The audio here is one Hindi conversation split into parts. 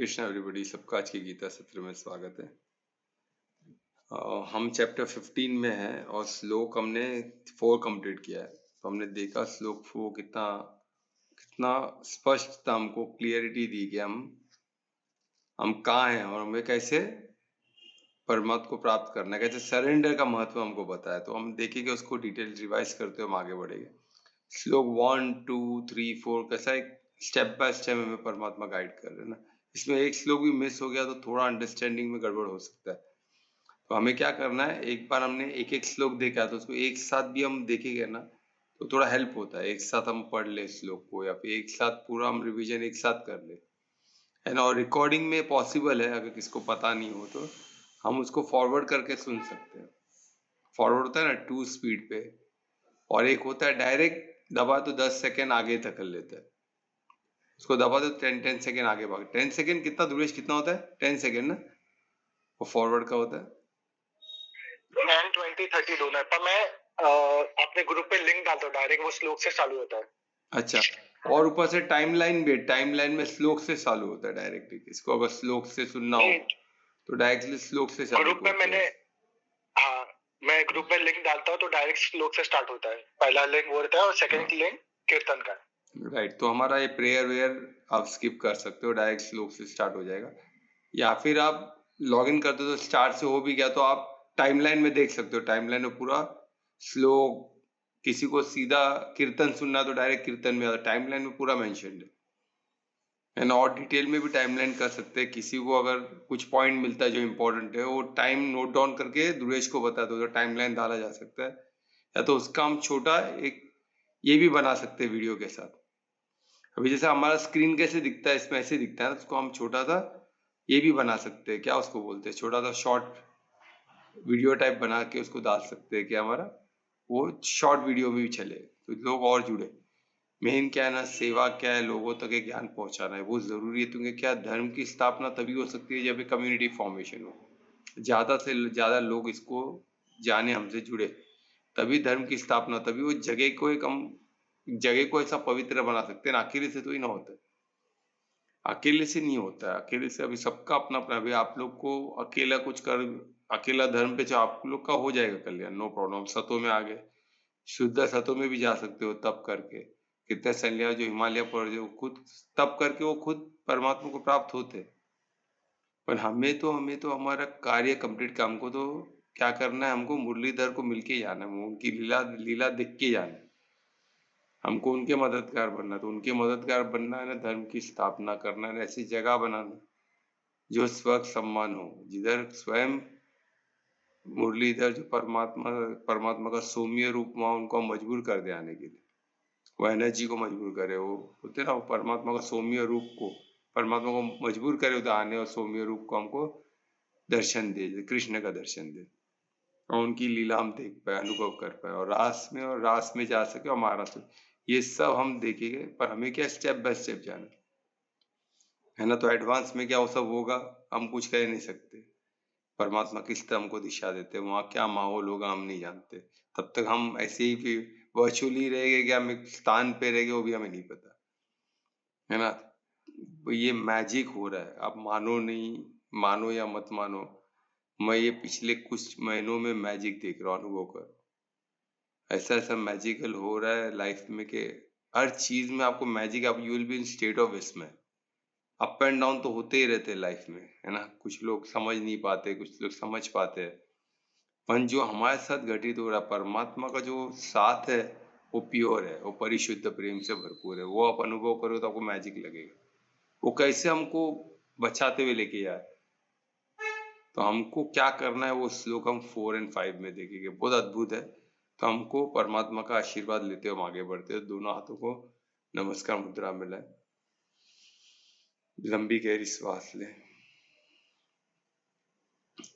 कृष्ण एवरीबॉडी, सबका आज की गीता सत्र में स्वागत है। हम चैप्टर 15 में हैं और श्लोक हमने 4 कंप्लीट किया है। तो हमने देखा श्लोक 4 कितना कितना स्पष्ट था, हमको क्लियरिटी दी कि हम कहाँ हैं और हमें कैसे परमात्मा को प्राप्त करना है, कैसे सरेंडर का महत्व हमको बताया। तो हम देखेंगे उसको डिटेल रिवाइज करते हुए हम आगे बढ़ेंगे। श्लोक 1, 2, 3, 4 कैसा एक स्टेप बाय स्टेप हमें परमात्मा गाइड कर रहे हैं ना। इसमें एक श्लोक भी मिस हो गया तो थोड़ा अंडरस्टैंडिंग में गड़बड़ हो सकता है। तो हमें क्या करना है, एक बार हमने एक एक श्लोक देखा तो उसको एक साथ भी हम देखेंगे ना तो थोड़ा हेल्प होता है। एक साथ हम पढ़ ले श्लोक को या फिर एक साथ पूरा हम रिवीजन एक साथ कर ले, है ना। और रिकॉर्डिंग में पॉसिबल है, अगर किसको पता नहीं हो तो हम उसको फॉरवर्ड करके सुन सकते हैं। फॉरवर्ड होता है ना 2 स्पीड पे, और एक होता है डायरेक्ट दबा तो 10 सेकेंड आगे धकेल लेता है। उसको दबा दो 10 सेकेंड आगे भाग। 10 सेकेंड कितना दुरेश कितना होता है? 10 सेकेंड ना। वो फॉरवर्ड का होता है 10, 20, 30 दोनों है। पर मैं अपने ग्रुप पे लिंक डालता हूँ, डायरेक्ट वो श्लोक से चालू होता है। अच्छा, और ऊपर से टाइमलाइन भी, टाइमलाइन में श्लोक से चालू होता है डायरेक्टली। इसको अगर श्लोक से सुनना हो तो डायरेक्टली श्लोक से चालू ग्रुप में मैंने मैं ग्रुप में लिंक डालता हूँ तो डायरेक्ट श्लोक से स्टार्ट होता है। पहला लिंक वो रहता है और सेकंड लिंक कीर्तन का। राइट, तो हमारा ये प्रेयर वेयर आप स्किप कर सकते हो, डायरेक्ट श्लोक से स्टार्ट हो जाएगा। या फिर आप लॉग इन करते हो तो स्टार्ट से हो भी गया तो आप टाइमलाइन में देख सकते हो। टाइमलाइन में पूरा श्लोक, किसी को सीधा कीर्तन सुनना तो डायरेक्ट कीर्तन में, टाइमलाइन में पूरा मेंशन है ना। और डिटेल में भी टाइमलाइन कर सकते हैं। किसी को अगर कुछ पॉइंट मिलता है जो इम्पोर्टेंट है, वो टाइम नोट डाउन करके दुरेश को बता दो तो टाइमलाइन डाला जा सकता है। या तो उसका हम छोटा एक ये भी बना सकते हैं वीडियो के साथ। अभी जैसे हमारा स्क्रीन कैसे दिखता है, इसमें ऐसे दिखता है ना, उसको हम छोटा सा ये भी बना सकते हैं। क्या उसको बोलते हैं, छोटा सा शॉर्ट वीडियो टाइप बना के उसको डाल सकते हैं कि हमारा वो शॉर्ट वीडियो भी चले तो लोग और जुड़े। मेन क्या है ना, सेवा क्या है, लोगों तक एक ज्ञान पहुंचाना है, वो जरूरी है। क्योंकि क्या, धर्म की स्थापना तभी हो सकती है जब एक कम्युनिटी फॉर्मेशन हो, ज्यादा से ज्यादा लोग इसको जाने, हमसे जुड़े, तभी धर्म की स्थापना, तभी वो जगह को एक हम जगह को ऐसा पवित्र बना सकते हैं ना। अकेले से तो ही ना होता है, अकेले से नहीं होता है। अकेले से अभी सबका अपना अपना, अभी आप लोग को अकेला कुछ कर, अकेला धर्म पे चाहे आप लोग का हो जाएगा कल्याण, नो प्रॉब्लम। सतों में आ गए, शुद्ध सतों में भी जा सकते हो तप करके। कितने सन्यासी जो हिमालय पर जो खुद तप करके वो खुद परमात्मा को प्राप्त होते। पर हमें तो हमारा कार्य कंप्लीट का, हमको तो क्या करना है, हमको मुरलीधर को मिलके जाना है, उनकी लीला लीला देख के जाना है। हमको उनके मददगार बनना, तो उनके मददगार बनना है ना, धर्म की स्थापना करना है, ऐसी जगह बनाना जो स्व सम्मान हो, जिधर स्वयं मुरलीधर जो परमात्मा परमात्मा का सौम्य रूप वहां उनको मजबूर कर दे आने के लिए, वो एनर्जी को मजबूर करे। वो होते ना, वो परमात्मा का सौम्य रूप को, परमात्मा को मजबूर करे उधर आने, और सौम्य रूप को हमको दर्शन दे, कृष्ण का दर्शन दे, और उनकी लीला हम देख पाए, अनुभव कर पाए, और रास में जा सके, और महाराज में। ये सब हम देखेंगे, पर हमें क्या स्टेप बाय स्टेप जाना है ना। तो एडवांस में क्या वो सब होगा, हम कुछ कह नहीं सकते। परमात्मा किस तरह हमको दिशा देते हैं, वहाँ क्या माहौल होगा हम नहीं जानते। तब तक हम ऐसे ही फिर वर्चुअली रहेंगे, क्या हम एक स्थान पे रहेंगे वो भी हमें नहीं पता, है ना। ये मैजिक हो रहा है, आप मानो नहीं मानो या मत मानो, मैं ये पिछले कुछ महीनों में मैजिक देख रहा हूँ, अनुभव कर। ऐसा ऐसा मैजिकल हो रहा है लाइफ में कि हर चीज में आपको मैजिक, आप you will be in state of इसमें। अप एंड डाउन तो होते ही रहते हैं लाइफ में, है ना। कुछ लोग समझ नहीं पाते, कुछ लोग समझ पाते हैं। पर जो हमारे साथ घटित हो रहा, परमात्मा का जो साथ है वो प्योर है, वो परिशुद्ध प्रेम से भरपूर है। वो आप अनुभव करो तो आपको मैजिक लगेगा। वो कैसे हमको बचाते हुए लेके जाए, तो हमको क्या करना है वो श्लोक हम 4 और 5 में देखेंगे, बहुत अद्भुत है। तो हमको परमात्मा का आशीर्वाद लेते हुए हम आगे बढ़ते हैं। दोनों हाथों को नमस्कार मुद्रा में लाए, लंबी गहरी श्वास लें,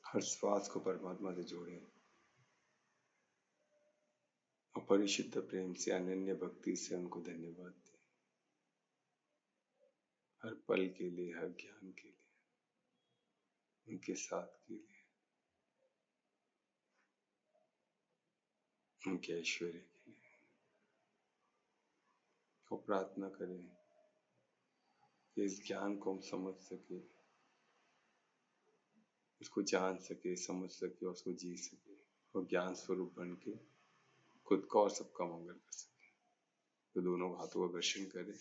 हर श्वास को परमात्मा से जोड़ें, अपरिशुद्ध प्रेम से, अनन्य भक्ति से उनको धन्यवाद दें, हर पल के लिए, हर ज्ञान के लिए, उनके साथ के लिए, उनके ऐश्वर्य के लिए। और प्रार्थना करें कि इस ज्ञान को हम समझ सके, उसको जान सके, समझ सके और उसको जी सके और ज्ञान स्वरूप बन के खुद का और सबका मंगल कर सके। तो दोनों हाथों का दर्शन करें,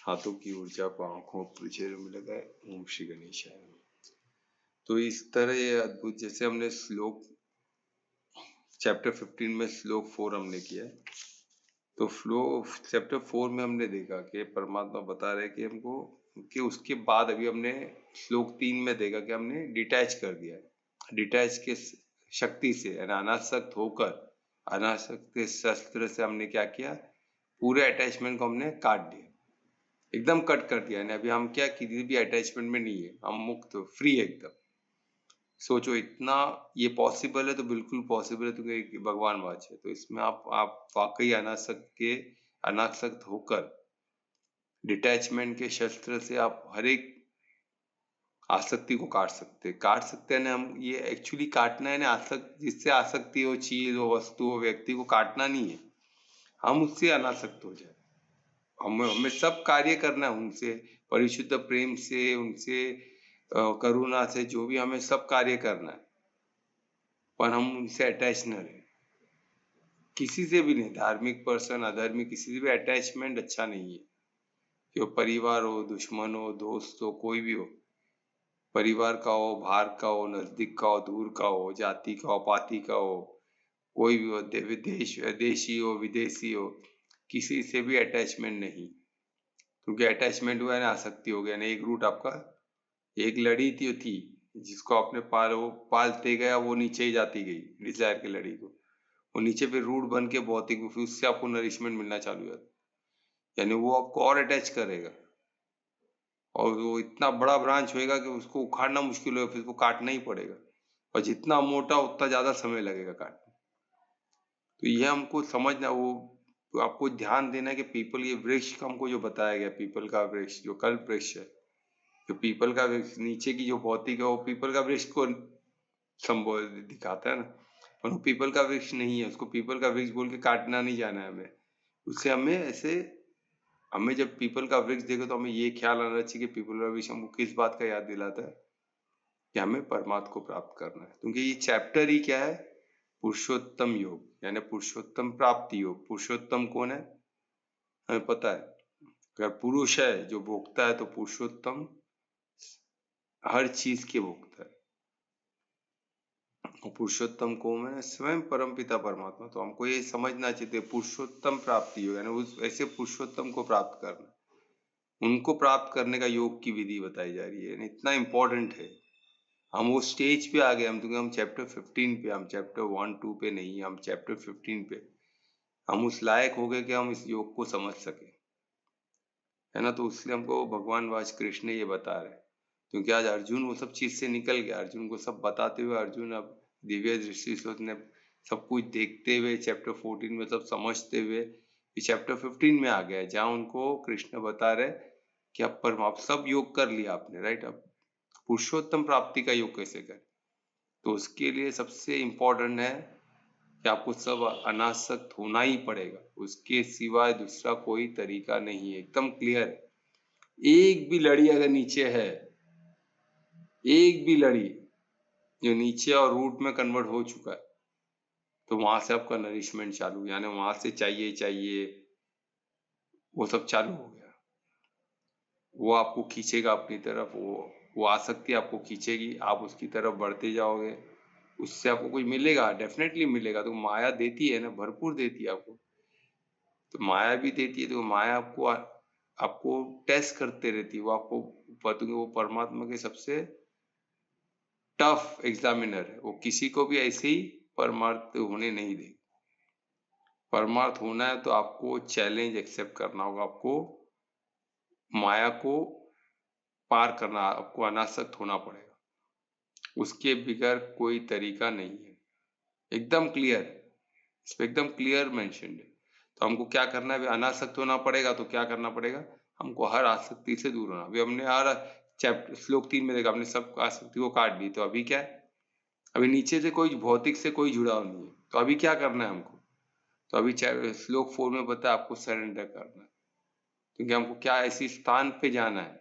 हाथों की ऊर्जा को आंखों पर चेहरे में लगाए। ओम श्री गणेशाय नमः। तो इस तरह ये अद्भुत, जैसे हमने श्लोक चैप्टर 15 में श्लोक 4 हमने किया है, तो फ्लो चैप्टर 4 में हमने देखा कि परमात्मा बता रहे कि हमको, कि उसके बाद अभी हमने श्लोक 3 में देखा कि हमने डिटैच कर दिया है। डिटैच के शक्ति से, यानी अनासक्त होकर, अनासक्त के शस्त्र से हमने क्या किया, पूरे अटैचमेंट को हमने काट दिया, एकदम कट कर दिया। यानी अभी हम क्या, किसी भी अटैचमेंट में नहीं है, हम मुक्त, फ्री है एकदम। सोचो इतना ये पॉसिबल है तो बिल्कुल पॉसिबल है, क्योंकि भगवान वाच है। तो इसमें आप वाकई अनासक्त होकर डिटैचमेंट के शस्त्र से आप हर एक आसक्ति को काट सकते हैं ना। हम ये एक्चुअली काटना है ना, आसक्त जिससे आसक्ति हो, चीज हो, वस्तु हो, व्यक्ति को काटना नहीं है, हम उससे अनासक्त हो जाए। हमें सब कार्य करना है उनसे, परिशुद्ध प्रेम से, उनसे करुणा से, जो भी हमें सब कार्य करना है, पर हम उनसे अटैच न रहे। किसी से भी नहीं, धार्मिक पर्सन, अधार्मिक, किसी से भी अटैचमेंट अच्छा नहीं है। जो परिवार हो, दुश्मन हो, दोस्त हो, कोई भी हो, परिवार का हो, बाहर का हो, नजदीक का हो, दूर का हो, जाति का हो, पाति का हो, कोई भी हो, देशी हो, विदेशी हो, किसी से भी अटैचमेंट नहीं। क्योंकि अटैचमेंट हुआ है ना, आसक्ति हो गया ना। एक रूट आपका, एक लड़ी थी जिसको आपने पालते गया, वो नीचे ही जाती गई, डिजायर की लड़ी को, वो नीचे पे रूट बन के भौतिक, फिर उससे आपको नरिशमेंट मिलना चालू हो जाता, यानी वो आपको और अटैच करेगा, और वो इतना बड़ा ब्रांच होएगा कि उसको उखाड़ना मुश्किल होगा, फिर उसको काटना ही पड़ेगा, और जितना मोटा उतना ज्यादा समय लगेगा काटने। तो ये हमको समझना, वो तो आपको ध्यान देना है कि पीपल, ये वृक्ष का हमको जो बताया गया, पीपल का वृक्ष जो कल्प वृक्ष है, जो पीपल का वृक्ष नीचे की जो भौतिक है, वो पीपल का वृक्ष को दिखाता है ना, पर वो पीपल का वृक्ष नहीं है। उसको पीपल का वृक्ष बोल के काटना नहीं जाना है हमें। उससे हमें ऐसे, हमें जब पीपल का वृक्ष देखे तो हमें ये ख्याल आना चाहिए कि पीपल का वृक्ष हमको किस बात का याद दिलाता है, कि हमें परमात्मा को प्राप्त करना है। क्योंकि ये चैप्टर ही क्या है, पुरुषोत्तम योग, यानी पुरुषोत्तम प्राप्ति योग। पुरुषोत्तम कौन है, हमें पता है। अगर पुरुष है जो भोगता है, तो पुरुषोत्तम हर चीज के भोगता है। और पुरुषोत्तम कौन है, स्वयं परमपिता परमात्मा। तो हमको ये समझना चाहिए, पुरुषोत्तम प्राप्ति योग, यानी उस ऐसे पुरुषोत्तम को प्राप्त करना, उनको प्राप्त करने का योग की विधि बताई जा रही है। यानी इतना इम्पोर्टेंट है। हम वो स्टेज पे आ गए, हम चैप्टर 15 पे, हम चैप्टर 1-2 पे नहीं, हम चैप्टर 15 पे, हम उस लायक हो गए कि हम इस योग को समझ सके, है ना। तो उसलिए हमको भगवान वाच कृष्ण ये बता रहे, क्योंकि आज अर्जुन वो सब चीज से निकल गया। अर्जुन को सब बताते हुए, अर्जुन अब दिव्य दृष्टि से उसने सब कुछ देखते हुए, चैप्टर 14 में सब समझते हुए चैप्टर 15 में आ गया, जहाँ उनको कृष्ण बता रहे कि अब पर आप सब योग कर लिया आपने, राइट। अब पुरुषोत्तम प्राप्ति का योग कैसे करें, तो उसके लिए सबसे इम्पोर्टेंट है कि आपको सब अनासक्त होना ही पड़ेगा, उसके सिवाय दूसरा कोई तरीका नहीं है। एकदम क्लियर है। एक भी लड़ी अगर नीचे है, एक भी लड़ी जो नीचे और रूट में कन्वर्ट हो चुका है, तो वहां से आपका नरिशमेंट चालू, यानी वहां से चाहिए वो सब चालू हो गया। वो आपको खींचेगा अपनी तरफ, वो आसक्ति आपको खींचेगी, आप उसकी तरफ बढ़ते जाओगे, उससे आपको कुछ मिलेगा, डेफिनेटली मिलेगा। तो माया देती है ना, भरपूर देती है आपको। तो माया भी देती है, तो माया आपको टेस्ट करते रहती है। वो आपको वो परमात्मा के सबसे टफ एग्जामिनर है। वो किसी को भी ऐसे ही परमार्थ होने नहीं देगी। परमार्थ होना है तो आपको चैलेंज एक्सेप्ट करना होगा, आपको माया को पार करना, आपको अनासक्त होना पड़ेगा। उसके बगैर कोई तरीका नहीं है। एकदम क्लियर, इस पे एकदम क्लियर मेंशन है। तो हमको क्या करना है, अनासक्त होना पड़ेगा। तो क्या करना पड़ेगा, हमको हर आसक्ति से दूर होना। अभी हमने हर चैप्टर श्लोक 3 में देखा, हमने सब आसक्ति को काट दी। तो अभी क्या है, अभी नीचे से कोई भौतिक से कोई जुड़ाव नहीं है। तो अभी क्या करना है हमको, तो अभी श्लोक 4 में पता है आपको सरेंडर करना है। क्योंकि हमको क्या, ऐसी स्थान पे जाना है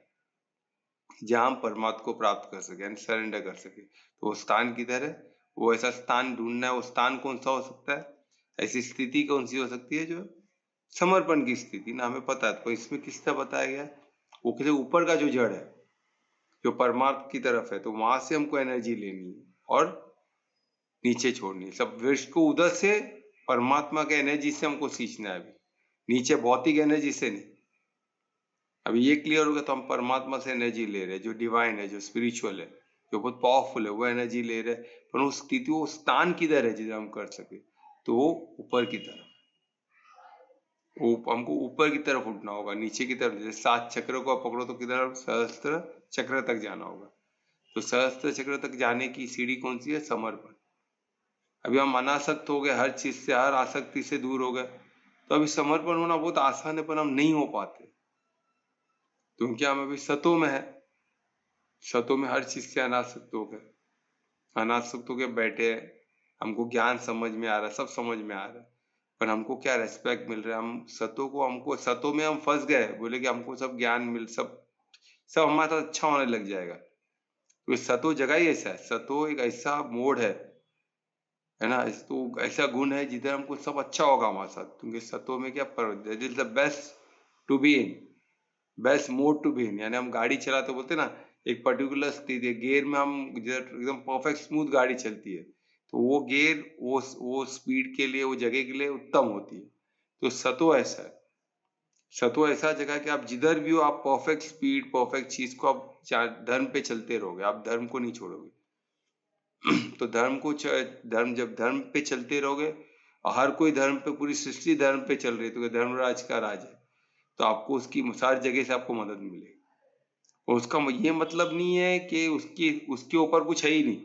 जहाँ हम परमात्मा को प्राप्त कर सके यानी सरेंडर कर सके। तो वो स्थान किधर है? वो ऐसा स्थान ढूंढना है। वो स्थान कौन सा हो सकता है? ऐसी स्थिति कौन सी हो सकती है जो समर्पण की स्थिति ना, हमें पता है। तो इसमें किस तरह बताया गया? वो किसी ऊपर का जो जड़ है जो परमात्मा की तरफ है, तो वहां से हमको एनर्जी लेनी है और नीचे छोड़नी है। सब विश्व को उधर से परमात्मा के एनर्जी से हमको सींचना है। अभी नीचे भौतिक एनर्जी से नहीं। अभी ये क्लियर हो गया तो हम परमात्मा से एनर्जी ले रहे हैं, जो डिवाइन है, जो स्पिरिचुअल है, जो बहुत पावरफुल है, वो एनर्जी ले रहे हैं। पर उस स्थिति, वो स्थान किधर है जिधर हम कर सके? तो वो ऊपर की तरफ। हमको ऊपर की तरफ उठना होगा, नीचे की तरफ। जैसे 7 चक्र को आप पकड़ो तो किधर? सहस्त्र चक्र तक जाना होगा। तो सहस्त्र चक्र तक जाने की सीढ़ी कौन सी है? समर्पण। अभी हम अनासक्त हो गए, हर चीज से, हर आसक्ति से दूर हो गए, तो अभी समर्पण होना बहुत आसान है, पर हम नहीं हो पाते क्योंकि हम अभी सतों में है। सतों में हर चीज से अनासक्त हो गए, अनासक्त होके बैठे हैं। हमको ज्ञान समझ में आ रहा है, सब समझ में आ रहा है, पर हमको क्या रेस्पेक्ट मिल रहा है? हम सतों को, हमको सतों में हम फंस गए। बोले कि हमको सब ज्ञान मिल, सब हमारे साथ अच्छा होने लग जाएगा। तो सतो जगह ही ऐसा है। सतो एक ऐसा मोड है ना, तो ऐसा गुण है जिधर हमको सब अच्छा होगा हमारे साथ। क्योंकि सतो में क्या, that is the best to be in, best mode to be in. यानी हम गाड़ी चलाते बोलते ना, एक पर्टिकुलर स्थिति गियर में हम एकदम परफेक्ट स्मूथ गाड़ी चलती है, तो वो गियर वो स्पीड के लिए, वो जगह के लिए उत्तम होती है। तो सतो ऐसा है। सतो ऐसा जगह कि आप जिधर भी हो, आप परफेक्ट स्पीड, परफेक्ट चीज को आप धर्म पे चलते रहोगे, आप धर्म को नहीं छोड़ोगे। तो धर्म, जब धर्म पे चलते रहोगे, और हर कोई धर्म पे, पूरी सृष्टि धर्म पे चल रही है, तो धर्मराज का राज है, तो आपको उसकी सारी जगह से आपको मदद मिलेगी। और उसका ये मतलब नहीं है कि उसके ऊपर कुछ है ही नहीं।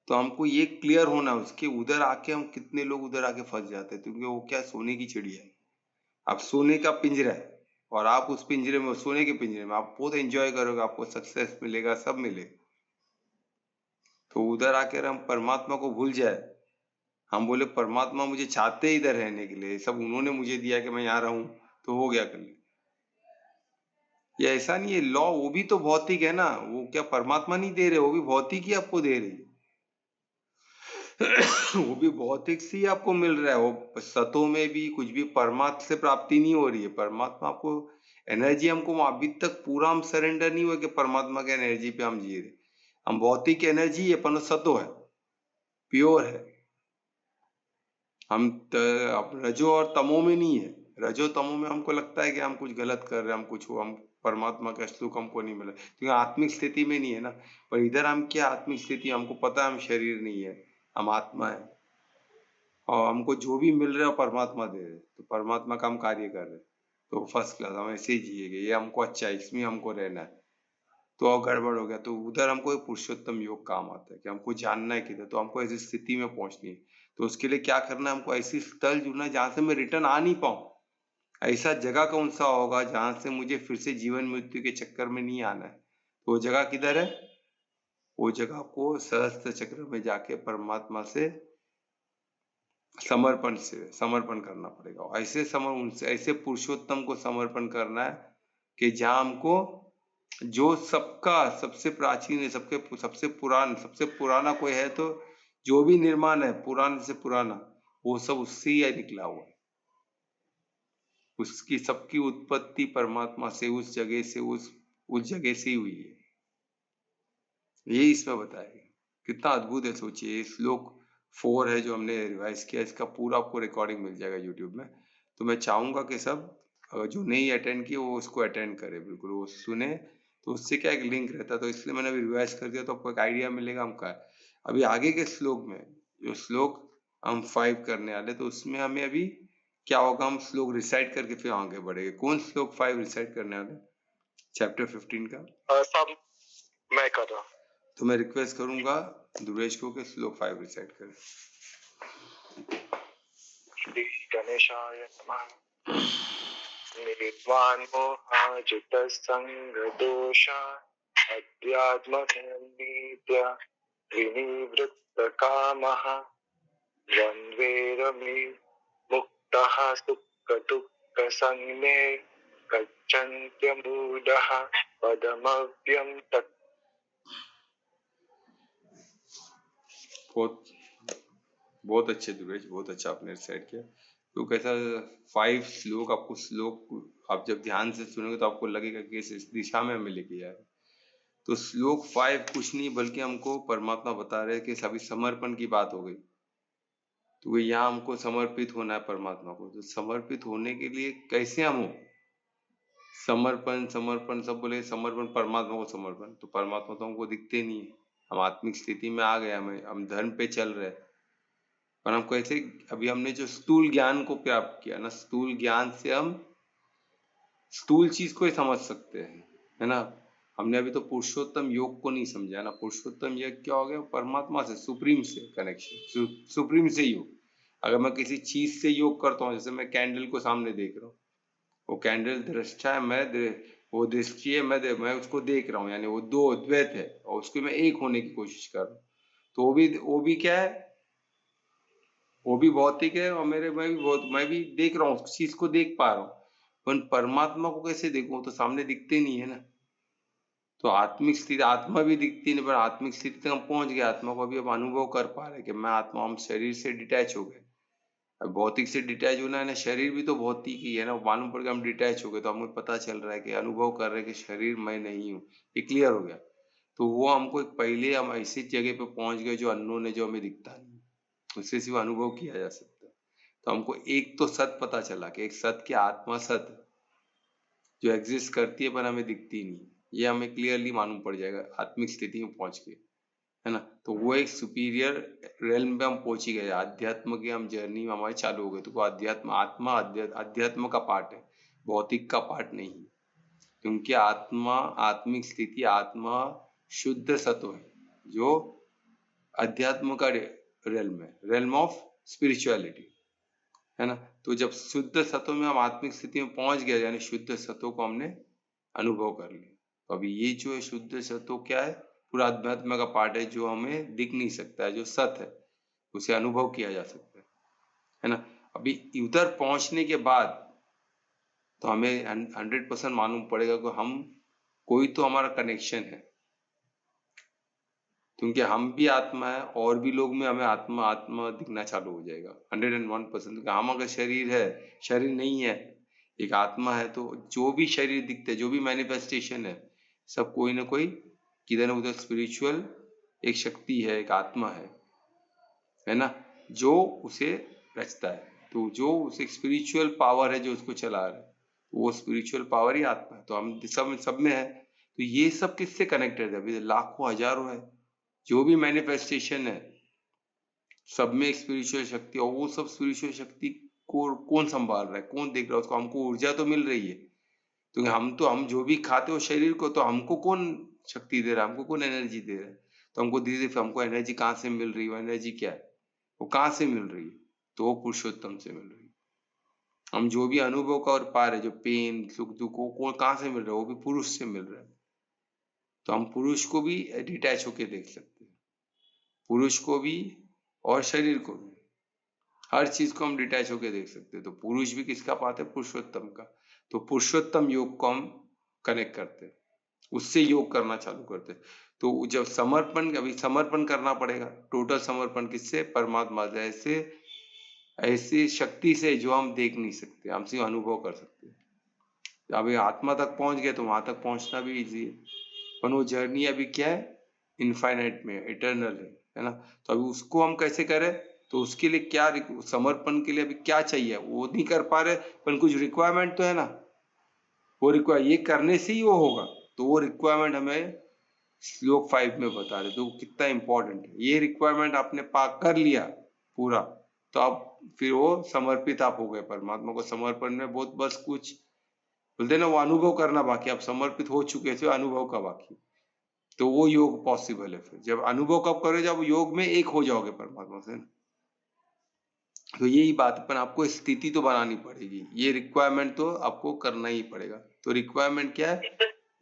तो हमको ये क्लियर होना, उसके उधर आके हम कितने लोग उधर आके फंस जाते हैं, क्योंकि वो क्या, सोने की चिड़िया है। अब सोने का पिंजरा है, और आप उस पिंजरे में, सोने के पिंजरे में आप बहुत एंजॉय करोगे, आपको सक्सेस मिलेगा, सब मिलेगा। तो उधर आकर हम परमात्मा को भूल जाए। हम बोले परमात्मा मुझे चाहते इधर रहने के लिए, सब उन्होंने मुझे दिया कि मैं यहाँ रहूं, तो हो गया कर ले। ये ऐसा नहीं है। लॉ वो भी तो भौतिक है ना, वो क्या परमात्मा नहीं दे रहे? वो भी भौतिक ही आपको दे रही है। वो भी भौतिक से ही आपको मिल रहा है। वो सतों में भी कुछ भी परमात्मा से प्राप्ति नहीं हो रही है। परमात्मा आपको एनर्जी, हमको अभी तक पूरा हम सरेंडर नहीं हुए कि परमात्मा के एनर्जी पे हम जी रहे। हम भौतिक एनर्जी है, पर सतो है, प्योर है। हम रजो और तमो में नहीं है। रजो तमो में हमको लगता है कि हम कुछ गलत कर रहे हैं, हम परमात्मा का सुख हमको नहीं मिला, क्योंकि आत्मिक स्थिति में नहीं है ना। पर इधर हम क्या आत्मिक स्थिति, हमको पता है हम शरीर नहीं है, हम आत्मा है, और हमको जो भी मिल रहा है परमात्मा दे रहे, तो परमात्मा का हम कार्य कर रहे, तो फर्स्ट क्लास हम ऐसे ही जिएंगे, ये हमको अच्छा है, इसमें हमको रहना है। तो अब गड़बड़ हो गया, तो उधर हमको एक पुरुषोत्तम योग काम आता है कि हमको जानना है किधर, तो हमको ऐसी स्थिति में पहुंचनी है। तो उसके लिए क्या करना है? हमको ऐसी स्थल जुड़ना है जहां से मैं रिटर्न आ नहीं पाऊं। ऐसा जगह कौन सा होगा जहां से मुझे फिर से जीवन मृत्यु के चक्कर में नहीं आना है? तो वो जगह किधर है? वो जगह को सहस्त्र चक्र में जाके परमात्मा से समर्पण करना पड़ेगा। ऐसे पुरुषोत्तम को समर्पण करना है कि जहां हमको, जो सबका सबसे प्राचीन है, सबसे पुराना कोई है, तो जो भी निर्माण है पुराने से पुराना, वो सब उससे ही निकला हुआ है। उसकी सबकी उत्पत्ति परमात्मा से, उस जगह से, उस जगह से ही हुई है। यही इसमें बताया गया। कितना अद्भुत है, सोचिए। श्लोक 4 है जो हमने रिवाइज किया, इसका पूरा आपको रिकॉर्डिंग मिल जाएगा यूट्यूब में। तो मैं चाहूंगा कि सब जो नहीं अटेंड किए वो उसको अटेंड करे, बिल्कुल वो सुने, तो उससे क्या एक लिंक रहता है। तो इसलिए मैंने अभी रिवाइज कर दिया, तो आपको एक आइडिया मिलेगा हम का। अभी आगे के श्लोक में, जो श्लोक हम 5 करने वाले, तो उसमें हमें अभी क्या होगा, हम श्लोक रिसाइट करके फिर आगे बढ़ेंगे। कौन श्लोक 5 रिसाइट करने वाले? चैप्टर 15 का सब मैं कर रहा हूँ। तो मैं रिक्वेस्ट करूंगा दुरेश को कि श्लोक 5 रिसाइट करें। श्री गणेशाय नमः। निर्वाण मोहाजित संग दोषा अध्यात्मनित्य विनिवृत्त कामः द्वन्द्वैरमि मुक्तः सुख दुःख संगे गच्छन्त्यमूढः पदमव्यं तत्। बहुत बहुत अच्छे दुर्गेश, बहुत अच्छा आपने रिसाइट किया। तो कैसा 5 श्लोक, आपको श्लोक आप जब ध्यान से सुनोगे तो आपको लगेगा कि इस दिशा में हमें लेके जा रहे हैं। तो श्लोक 5 कुछ नहीं बल्कि हमको परमात्मा बता रहे हैं कि सभी समर्पण की बात हो गई। तो यहाँ हमको समर्पित होना है परमात्मा को। तो समर्पित होने के लिए कैसे हम हो? समर्पण समर्पण सब बोले, समर्पण परमात्मा को समर्पण। तो परमात्मा तो हमको दिखते नहीं है, हम आत्मिक स्थिति में आ गए, हम धर्म पे चल रहे हैं। पर हम कैसे, अभी हमने जो स्थूल ज्ञान को प्राप्त किया ना, स्थूल ज्ञान से हम स्थूल चीज को ही समझ सकते हैं, है ना। हमने अभी तो पुरुषोत्तम योग को नहीं समझा ना। पुरुषोत्तम योग क्या हो गया? परमात्मा से, सुप्रीम से कनेक्शन, सुप्रीम से योग। अगर मैं किसी चीज से योग करता हूँ, जैसे मैं कैंडल को सामने देख रहा हूँ, वो कैंडल दृष्टा है, वो दृष्टि है, मैं उसको देख रहा हूँ, यानी वो दो द्वैत है और उसको मैं एक होने की कोशिश कर रहा हूँ। तो वो भी क्या है? वो भी भौतिक है और मैं भी देख रहा हूँ, उस चीज को देख पा रहा हूँ। पर परमात्मा को कैसे देखूं? तो सामने दिखते नहीं है ना। तो आत्मिक स्थिति, आत्मा भी दिखती नहीं, पर आत्मिक स्थिति तक हम पहुंच गए। आत्मा को अभी हम अनुभव कर पा रहे कि मैं आत्मा, हम शरीर से डिटैच हो गए। अब भौतिक से डिटैच होना है ना, शरीर भी तो भौतिक ही है ना। मालूम पड़ गया हम डिटैच हो गए, तो हमें पता चल रहा है कि अनुभव कर रहे हैं कि शरीर मैं नहीं हूँ, ये क्लियर हो गया। तो वो हमको पहले हम ऐसी जगह पे पहुंच गए जो अननोन है, जो हमें दिखता नहीं, उससे सिर्फ अनुभव किया जा सकता है। तो हमको एक तो सत पता चला कि एक सत की आत्मा सत है, जो एग्जिस्ट करती है पर हमें दिखती नहीं। ये हमें क्लियरली मालूम पड़ जाएगा आत्मिक स्थिति में पहुंच के, है ना। तो वो एक सुपीरियर रेल्म में हम पहुंच ही गए, अध्यात्म की हम जर्नी में हमारी चालू हो गई। तो वो अध्यात्म, आत्मा अध्यात्म का पार्ट है, भौतिक का पार्ट नहीं। क्योंकि आत्मा, आत्मिक स्थिति, आत्मा शुद्ध सत्व है, जो अध्यात्म का रेल्म है, रेल्म ऑफ स्पिरिचुअलिटी, है ना। तो जब शुद्ध सत्व में हम आत्मिक स्थिति में पहुंच गए, यानी शुद्ध सत्व को हमने अनुभव कर लिया। तो अभी ये जो है शुद्ध सत्व क्या है? पूरा अध्यात्म का पार्ट है, जो हमें दिख नहीं सकता है, जो सत है, उसे अनुभव किया जा सकता है ना। अभी उधर पहुंचने के बाद तो हमें 100% मालूम पड़ेगा कि हम, कोई तो हमारा कनेक्शन है, क्योंकि हम भी आत्मा है और भी लोग में हमें आत्मा आत्मा दिखना चालू हो जाएगा 101%। हम अगर शरीर है, शरीर नहीं है, एक आत्मा है, तो जो भी शरीर दिखते है, जो भी मैनिफेस्टेशन है, सब कोई ना कोई किधर ना उधर स्पिरिचुअल एक शक्ति है, एक आत्मा है ना, जो उसे रचता है। तो जो उसे स्पिरिचुअल पावर है जो उसको चला रहा है, वो स्पिरिचुअल पावर ही आत्मा है। तो हम सब में है। तो ये सब किससे कनेक्टेड है? अभी लाखों हजारों है, जो भी मैनिफेस्टेशन है, सब में एक स्पिरिचुअल शक्ति, और वो सब स्पिरिचुअल शक्ति को कौन संभाल रहा है, कौन देख रहा है उसको? हमको ऊर्जा तो मिल रही है, तो हम जो भी खाते हो शरीर को, तो हमको कौन शक्ति दे रहा है, हमको कौन एनर्जी दे रहा है? तो हमको धीरे धीरे हमको एनर्जी कहाँ से मिल रही है? वो एनर्जी क्या है, वो कहाँ से मिल रही है? तो वो पुरुषोत्तम से मिल रही है। हम जो भी अनुभव कर पा रहे, जो पेन, सुख, दुख, वो कहाँ से मिल रहा है? वो भी पुरुष से मिल रहा है। तो हम पुरुष को भी डिटैच होके देख सकते हैं, पुरुष को भी और शरीर को भी, हर चीज को हम डिटैच होके देख सकते हैं। तो पुरुष भी किसका पाते हैं? पुरुषोत्तम का। तो पुरुषोत्तम योग को हम कनेक्ट करते हैं, उससे योग करना चालू करते हैं। तो जब समर्पण, अभी समर्पण करना पड़ेगा, टोटल समर्पण किससे? परमात्मा से, ऐसे ऐसी शक्ति से जो हम देख नहीं सकते, हम सिर्फ अनुभव कर सकते हैं। अभी आत्मा तक पहुंच गए तो वहां तक पहुंचना भी इजी है, पर वो जर्नी अभी क्या है? इनफाइनाइट में, इटर्नल है ना। तो अभी उसको हम कैसे करें? तो उसके लिए क्या, समर्पण के लिए अभी क्या चाहिए वो नहीं कर पा रहे, पर कुछ रिक्वायरमेंट तो है ना। वो रिक्वायर, ये करने से ही वो होगा। तो वो रिक्वायरमेंट हमें श्लोक 5 में बता रहे, तो कितना इंपॉर्टेंट है। ये रिक्वायरमेंट आपने पा कर लिया पूरा, तो आप फिर वो समर्पित आप हो गए परमात्मा को। समर्पण में बहुत बस कुछ बोलते ना, वो अनुभव करना बाकी, आप समर्पित हो चुके थे, अनुभव का बाकी। तो वो योग पॉसिबल है। फिर जब अनुभव कब करोगे? जब योग में एक हो जाओगे परमात्मा से। तो यही बात, पर आपको स्थिति तो बनानी पड़ेगी, ये रिक्वायरमेंट तो आपको करना ही पड़ेगा। तो रिक्वायरमेंट क्या है?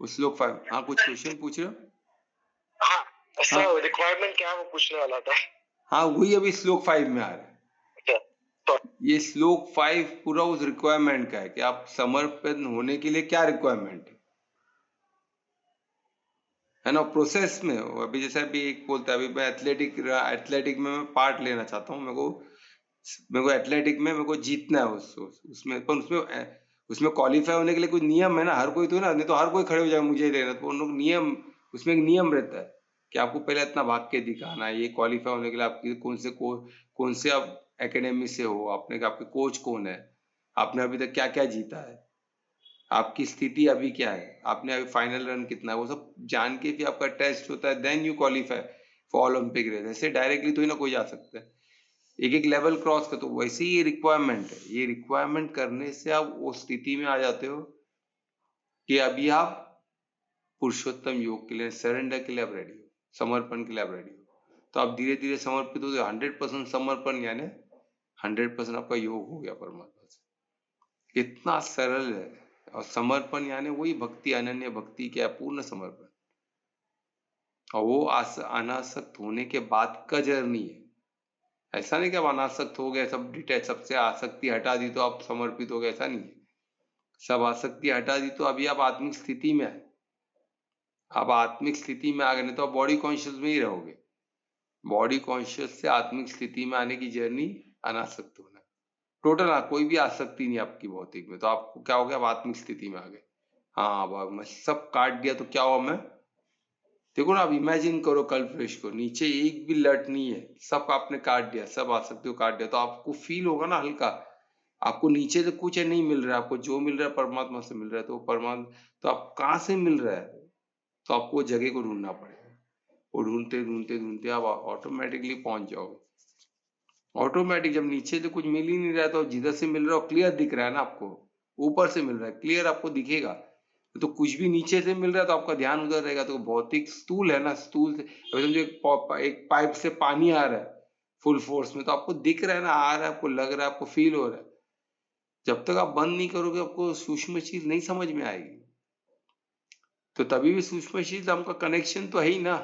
उस लोग 5। हाँ, कुछ क्वेश्चन पूछ रहे हो? हाँ हाँ सर, रिक्वायरमेंट क्या है वो पूछने वाला था। हाँ, वही अभी श्लोक 5 में आ रहा है। अच्छा, तो ये श्लोक 5 पूरा उस रिक्वायरमेंट का है कि आप समर्पित होने के लिए क्या रिक्वायरमेंट है। है ना, प्रोसेस में हो। अभी जैसे अभी एक बोलता है, अभी मैं एथलेटिक में मैं पार्ट लेना चाहता हूँ, मेरे को एथलेटिक में मेरे को जीतना है उसमें, पर उसमें क्वालिफाई होने के लिए कुछ नियम है ना, हर कोई तो ना, नहीं तो हर कोई खड़े हो जाए मुझे ही लेना, तो उन लोग नियम, उसमें एक नियम रहता है कि आपको पहले इतना भाग के दिखाना है, ये क्वालिफाई होने के लिए आपकी कौन से आप एकेडमी से हो, आपके कोच कौन है, आपने अभी तक क्या क्या जीता है, आपकी स्थिति अभी क्या है, आपने अभी फाइनल रन कितना है, वो सब जान के फिर आपका टेस्ट होता है, then you qualify for Olympic race. ऐसे डायरेक्टली तो ही ना कोई जा सकता है, एक एक लेवल क्रॉस कर, तो वैसे ही ये रिक्वायरमेंट है, ये रिक्वायरमेंट करने से आप वो स्थिति में आ जाते हो कि अभी आप पुरुषोत्तम योग के लिए, सरेंडर के लिए आप रेडी हो, समर्पण के लिए आप रेडी हो, तो आप धीरे धीरे समर्पित हो, 100% समर्पण, यानी 100% आपका योग हो गया परमात्मा से। कितना सरल है, और समर्पण यानी वही भक्ति, अनन्य भक्ति क्या, पूर्ण समर्पण, और वो अनासक्त होने के बाद का जर्नी है। ऐसा नहीं कि आप अनासक्त हो गए, सब डिटेच, सबसे आसक्ति हटा दी तो आप समर्पित हो गए, ऐसा नहीं है। सब आसक्ति हटा दी तो अभी आप आत्मिक स्थिति में आए, आप आत्मिक स्थिति में आ गए, नहीं तो आप बॉडी कॉन्शियस में ही रहोगे। बॉडी कॉन्शियस से आत्मिक स्थिति में आने की जर्नी अनासक्त होना, टोटल कोई भी आसक्ति नहीं आपकी भौतिक में, तो आपको क्या हो गया, आप आत्मिक स्थिति में आ गए। हाँ, अब मैं सब काट दिया तो क्या हुआ, मैं देखो ना, अब इमेजिन करो कल्पवृक्ष को, नीचे एक भी लट नहीं है, सब आपने काट दिया, सब आसक्ति को काट दिया, तो आपको फील होगा ना हल्का, आपको नीचे से कुछ नहीं मिल रहा है, आपको जो मिल रहा है परमात्मा से मिल रहा है, तो परमात्मा, तो आप कहाँ से मिल रहा है, तो आपको जगह को ढूंढना पड़ेगा, वो ढूंढते ढूंढते ढूंढते आप ऑटोमेटिकली पहुंच जाओगे। ऑटोमेटिक, जब नीचे से कुछ मिल ही नहीं रहा है, तो जिधर से मिल रहा है क्लियर दिख रहा है ना आपको, ऊपर से मिल रहा है क्लियर आपको दिखेगा, तो कुछ भी नीचे से मिल रहा है तो आपका ध्यान उधर रहेगा, तो भौतिक स्थूल है ना, स्थूल से अभी समझो एक पाइप से पानी आ रहा है फुल फोर्स में, तो आपको दिख रहा है ना, आ रहा है, आपको लग रहा है, आपको फील हो रहा है। जब तक आप बंद नहीं करोगे आपको सूक्ष्म चीज नहीं समझ में आएगी, तो तभी भी सूक्ष्म चीज हमका कनेक्शन तो है ही ना,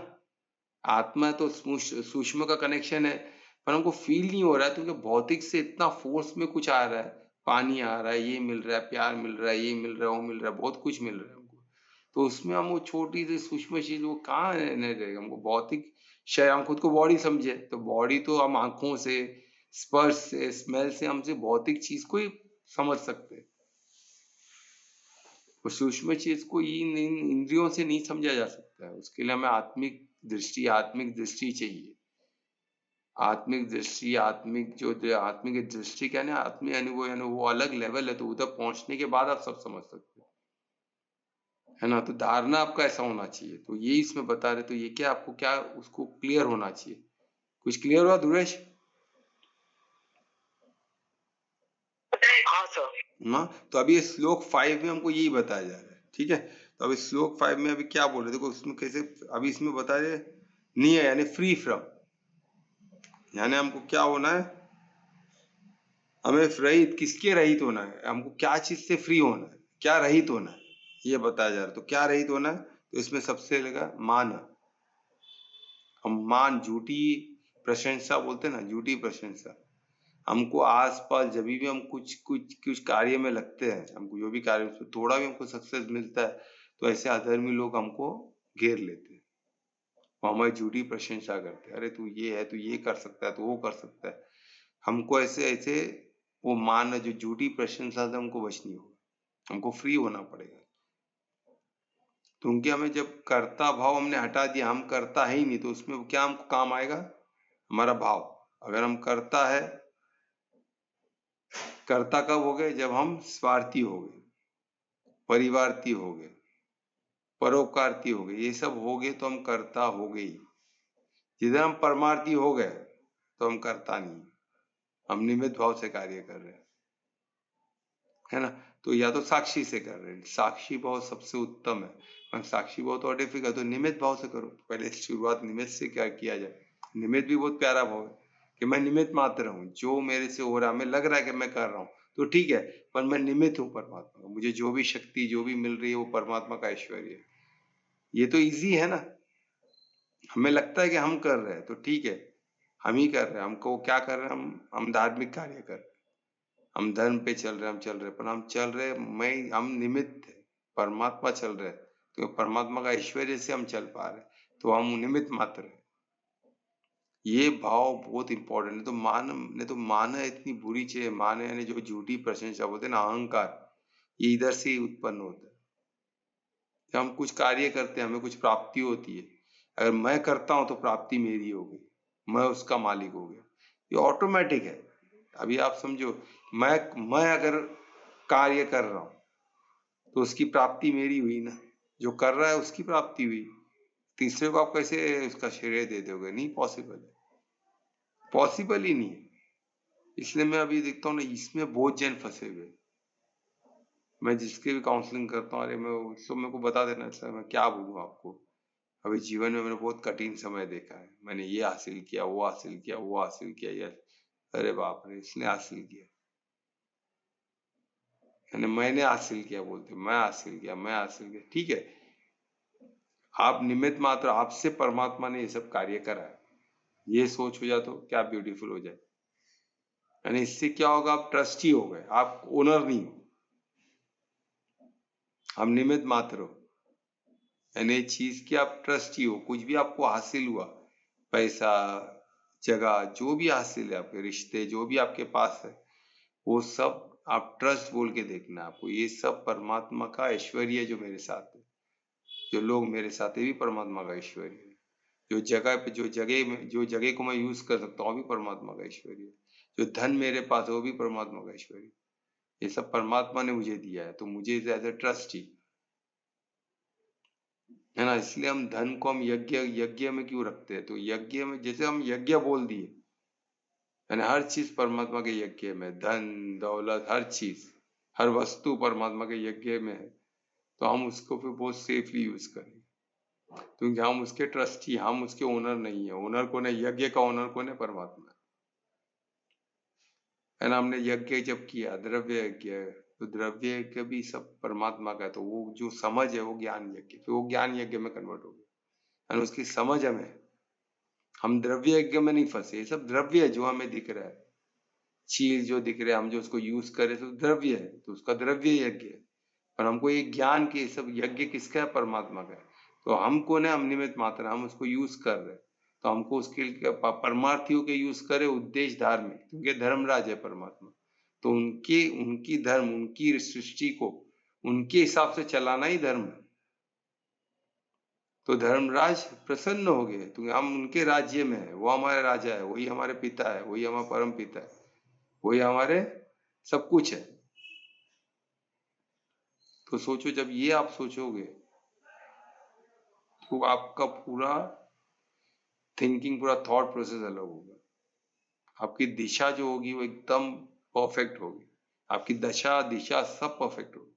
आत्मा तो सूक्ष्म का कनेक्शन है, पर हमको फील नहीं हो रहा है, क्योंकि भौतिक से इतना फोर्स में कुछ आ रहा है, पानी आ रहा है, ये मिल रहा है, प्यार मिल रहा है, ये मिल रहा है, वो मिल रहा है, बहुत कुछ मिल रहा है हमको, तो उसमें हम वो छोटी सी सूक्ष्म चीज वो कहाँ नहीं रहेगा हमको, भौतिक शायद हम खुद को बॉडी समझे, तो बॉडी तो हम आंखों से, स्पर्श से, स्मेल से हमसे भौतिक चीज को ही समझ सकते हैं, वो सूक्ष्म चीज को इन इंद्रियों से नहीं समझा जा सकता है, उसके लिए हमें आत्मिक दृष्टि चाहिए। आत्मिक दृष्टि, आत्मिक दृष्टि क्या है, आत्मिक यानी वो अलग लेवल है, तो उधर पहुंचने के बाद आप सब समझ सकते हो, है ना, तो धारणा आपका ऐसा होना चाहिए, तो ये इसमें बता रहे, तो ये क्या आपको क्या उसको क्लियर होना चाहिए, कुछ क्लियर हुआ ध्रुवेश? हाँ सर। ना, तो अभी श्लोक 5 में हमको यही बताया जा रहा है, ठीक है, तो अभी श्लोक 5 में अभी क्या बोल रहे, देखो उसमें कैसे, अभी इसमें बता रहे नहीं है, यानी फ्री फ्रॉम, यानी हमको क्या होना है, हमें रहित, किसके रहित होना है, हमको क्या चीज से फ्री होना है, क्या रहित होना है, ये बताया जा रहा है, तो क्या रहित होना है, तो इसमें सबसे लगा मान, हम मान, झूठी प्रशंसा बोलते हैं ना, झूठी प्रशंसा, हमको आसपास जब भी हम कुछ कार्य में लगते हैं, हमको जो भी कार्य में थोड़ा भी हमको सक्सेस मिलता है, तो ऐसे अधर्मी लोग हमको घेर लेते हैं, वो हमारी झूठी प्रशंसा करते हैं, अरे तू ये है, तू ये कर सकता है, तू वो कर सकता है, हमको ऐसे ऐसे वो मान, जो झूठी प्रशंसा से हमको बचनी होगा, हमको फ्री होना पड़ेगा, क्योंकि हमें जब कर्ता भाव हमने हटा दिया, हम करता है ही नहीं, तो उसमें क्या हमको काम आएगा, हमारा भाव, अगर हम करता है, कर्ता कब हो गए, जब हम स्वार्थी हो गए, परिवार्थी हो गए, परोपकारती हो गए, ये सब हो गए तो हम कर्ता हो गए, जिधर हम परमार्थी हो गए तो हम कर्ता नहीं, हम निमित्त भाव से कार्य कर रहे हैं, है ना, तो या तो साक्षी से कर रहे हैं, साक्षी भाव सबसे उत्तम है, पर साक्षी भाव तो डिफिकल्ट, तो निमित्त भाव से करो, पहले शुरुआत निमित्त से क्या किया जाए, निमित्त भी बहुत प्यारा भाव है, कि मैं निमित्त मात्र हूँ, जो मेरे से हो रहा है, हमें लग रहा है कि मैं कर रहा हूँ, तो ठीक है, पर मैं निमित्त हूँ परमात्मा, मुझे जो भी शक्ति जो भी मिल रही है वो परमात्मा का ऐश्वर्य है, ये तो इजी है ना, हमें लगता है कि हम कर रहे हैं, तो ठीक है, हम ही कर रहे हैं, हमको क्या कर रहे हैं, हम धार्मिक कार्य कर रहे हैं, हम धर्म पे चल रहे हैं, हम चल रहे हैं, पर हम चल रहे, हम निमित्त है, परमात्मा चल रहे हैं, तो परमात्मा का ऐश्वर्य से हम चल पा रहे हैं, तो हम निमित्त मात्र है। ये भाव बहुत इंपॉर्टेंट है। तो मान इतनी बुरी चीज है। मान यानी जो झूठी प्रशंसा बोलते हैं ना, अहंकार, ये इधर से ही उत्पन्न होता है। जब हम कुछ कार्य करते हैं, हमें कुछ प्राप्ति होती है, अगर मैं करता हूं तो प्राप्ति मेरी हो गई, मैं उसका मालिक हो गया, ये ऑटोमेटिक है। अभी आप समझो, मैं अगर कार्य कर रहा हूं तो उसकी प्राप्ति मेरी हुई ना, जो कर रहा है उसकी प्राप्ति हुई। तीसरे को आप कैसे उसका श्रेय दे दोगे? नहीं पॉसिबल है, पॉसिबल ही नहीं है। इसलिए मैं अभी देखता हूँ ना, इसमें बहुत जन फंसे हुए। मैं जिसके भी काउंसलिंग करता हूँ, अरे मैं सब मेरे को बता देना, सर मैं क्या बोलूँ आपको। अभी जीवन में मैंने बहुत कठिन समय देखा है, मैंने ये हासिल किया, वो हासिल किया, वो हासिल किया, ये, अरे बाप रे, इसने हासिल किया, मैंने हासिल किया, बोलते मैं हासिल किया, मैं हासिल किया। ठीक है, आप निमित्त मात्र, आपसे परमात्मा ने ये सब कार्य करा है, ये सोच हो जाए तो क्या ब्यूटीफुल हो जाए। यानी इससे क्या होगा, आप ट्रस्टी हो गए, आप ओनर नहीं हो, हम निमित्त मात्र हो। यानी चीज की आप ट्रस्टी हो। कुछ भी आपको हासिल हुआ, पैसा, जगह, जो भी हासिल है, आपके रिश्ते जो भी आपके पास है, वो सब आप ट्रस्ट बोल के देखना आपको। ये सब परमात्मा का ऐश्वर्य है जो मेरे साथ है, जो लोग मेरे साथ है भी परमात्मा का ऐश्वर्य है। जो जगह पे, जो जगह को मैं यूज कर सकता हूँ, वो भी परमात्मा का ऐश्वर्य है। जो धन मेरे पास है, वो भी परमात्मा का ऐश्वर्य है। ये सब परमात्मा ने मुझे दिया है, तो मुझे एज ए ट्रस्ट ही है ना। इसलिए हम धन को हम यज्ञ यज्ञ में क्यों रखते हैं? तो यज्ञ में, जैसे हम यज्ञ बोल दिए, यानी हर चीज परमात्मा के यज्ञ में, धन दौलत, हर चीज, हर वस्तु परमात्मा के यज्ञ में है, तो हम उसको फिर बहुत सेफली यूज करें, क्योंकि हम उसके ट्रस्टी, हम उसके ओनर नहीं है। ओनर कौन है? यज्ञ का ओनर कौन है? परमात्मा है ना। हमने यज्ञ जब किया, द्रव्य यज्ञ, तो द्रव्य यज्ञ भी सब परमात्मा का है, तो वो जो समझ है वो ज्ञान यज्ञ, फिर वो ज्ञान यज्ञ में कन्वर्ट हो गया, और उसकी समझ हमें, हम द्रव्य यज्ञ में नहीं फंसे। ये सब द्रव्य है जो हमें दिख रहा है, चीज जो दिख रहा है, हम जो उसको यूज करें तो द्रव्य है, तो उसका द्रव्य यज्ञ है। पर हमको ये ज्ञान के सब यज्ञ किसका है? परमात्मा का है। तो हम कौन है? हम निमित्त मात्र, हम उसको यूज कर रहे हैं। तो हमको उसके लिए परमार्थियों के यूज करे, उद्देश्य धार्मिक, क्योंकि धर्मराज है परमात्मा, तो उनकी उनकी धर्म, उनकी सृष्टि को उनके हिसाब से चलाना ही धर्म है। तो धर्मराज प्रसन्न हो गए, तो हम उनके राज्य में है, वो हमारे राजा है, वही हमारे पिता है, वही हमारा परम पिता है, वही हमारे सब कुछ है। तो सोचो, जब ये आप सोचोगे तो आपका पूरा थिंकिंग, पूरा थॉट प्रोसेस अलग होगा। आपकी दिशा जो होगी वो एकदम परफेक्ट होगी, आपकी दशा दिशा सब परफेक्ट होगी।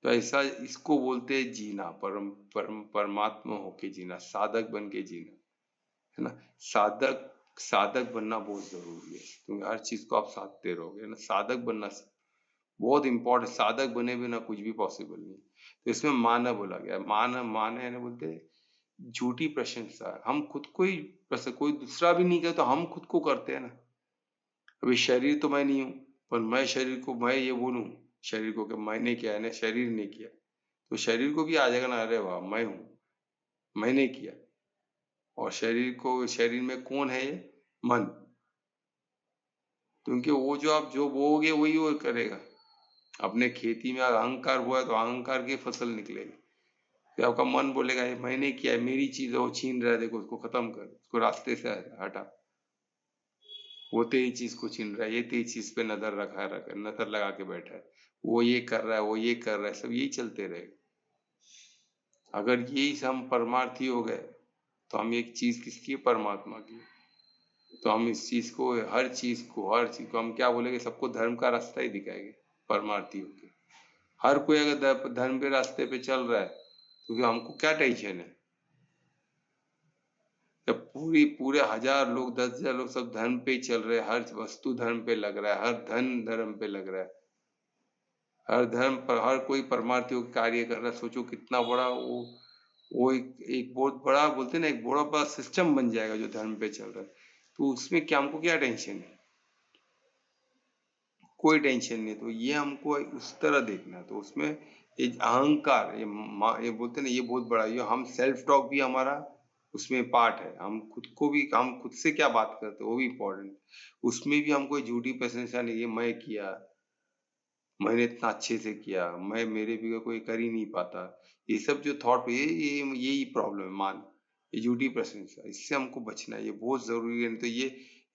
तो ऐसा इसको बोलते हैं जीना, परमात्मा होके जीना, साधक बन के जीना, है ना। साधक बनना बहुत जरूरी है, क्योंकि हर चीज को आप साधते रहोगे, है ना। साधक बनना बहुत इंपॉर्टेंट। साधक बने बिना कुछ भी पॉसिबल नहीं। तो इसमें मानव बोला गया, मान है ना, बोलते हैं झूठी प्रशंसा। हम खुद को ही कोई दूसरा भी नहीं करे तो हम खुद को करते हैं ना। अभी शरीर तो मैं नहीं हूँ, पर मैं शरीर को, मैं ये बोलूं शरीर को कि मैंने किया है ना, शरीर ने किया, तो शरीर को भी आ जाएगा ना, अरे वाह मैं हूँ, मैंने किया। और शरीर में कौन है? ये मन। क्योंकि वो जो आप जो बोओगे वही वो करेगा। अपने खेती में अहंकार हुआ है तो अहंकार की फसल निकलेगी। फिर आपका मन बोलेगा ये मैंने किया है, मेरी चीज है, वो छीन रहा है, देखो उसको खत्म कर, उसको रास्ते से हटा, वो तेरी चीज को छीन रहा है, ये तेरी चीज पे नजर लगा के बैठा है, वो ये कर रहा है, वो ये कर रहा है, सब यही चलते रहेगा। अगर यही से हम परमार्थी हो गए तो हम एक चीज किसकी? परमात्मा की। तो हम इस चीज को, हर चीज को हम क्या बोलेंगे? सबको धर्म का रास्ता ही दिखाएंगे परमार्थी होके। हर कोई अगर धर्म के रास्ते पे चल रहा है तो फिर हमको क्या टेंशन है? जब पूरे 1000 लोग, 10,000 लोग सब धर्म पे ही चल रहे हैं, हर वस्तु धर्म पे लग रहा है, हर धन धर्म पे लग रहा है, हर धर्म पर हर कोई परमार्थियों कार्य कर रहा है, सोचो कितना बड़ा वो एक बहुत बड़ा, बोलते हैं ना, एक बड़ा बड़ा सिस्टम बन जाएगा जो धर्म पे चल रहा है। तो उसमें क्या, हमको क्या टेंशन है? कोई टेंशन नहीं। तो ये हमको उस तरह देखना है। तो उसमें ये अहंकार, ये बोलते हैं ना, ये बहुत बड़ा, ये हम सेल्फ टॉक भी हमारा उसमें पार्ट है। हम खुद को भी, हम खुद से क्या बात करते हैं वो भी इम्पोर्टेंट। उसमें भी हम कोई झूठी प्रशंसा नहीं, ये मैं किया, मैंने इतना अच्छे से किया, मैं मेरे भी कोई कर ही नहीं पाता। ये सब जो थॉट, ये यही प्रॉब्लम है, मान ये झूठी प्रशंसा, इससे हमको बचना है, ये बहुत जरूरी है। नहीं तो ये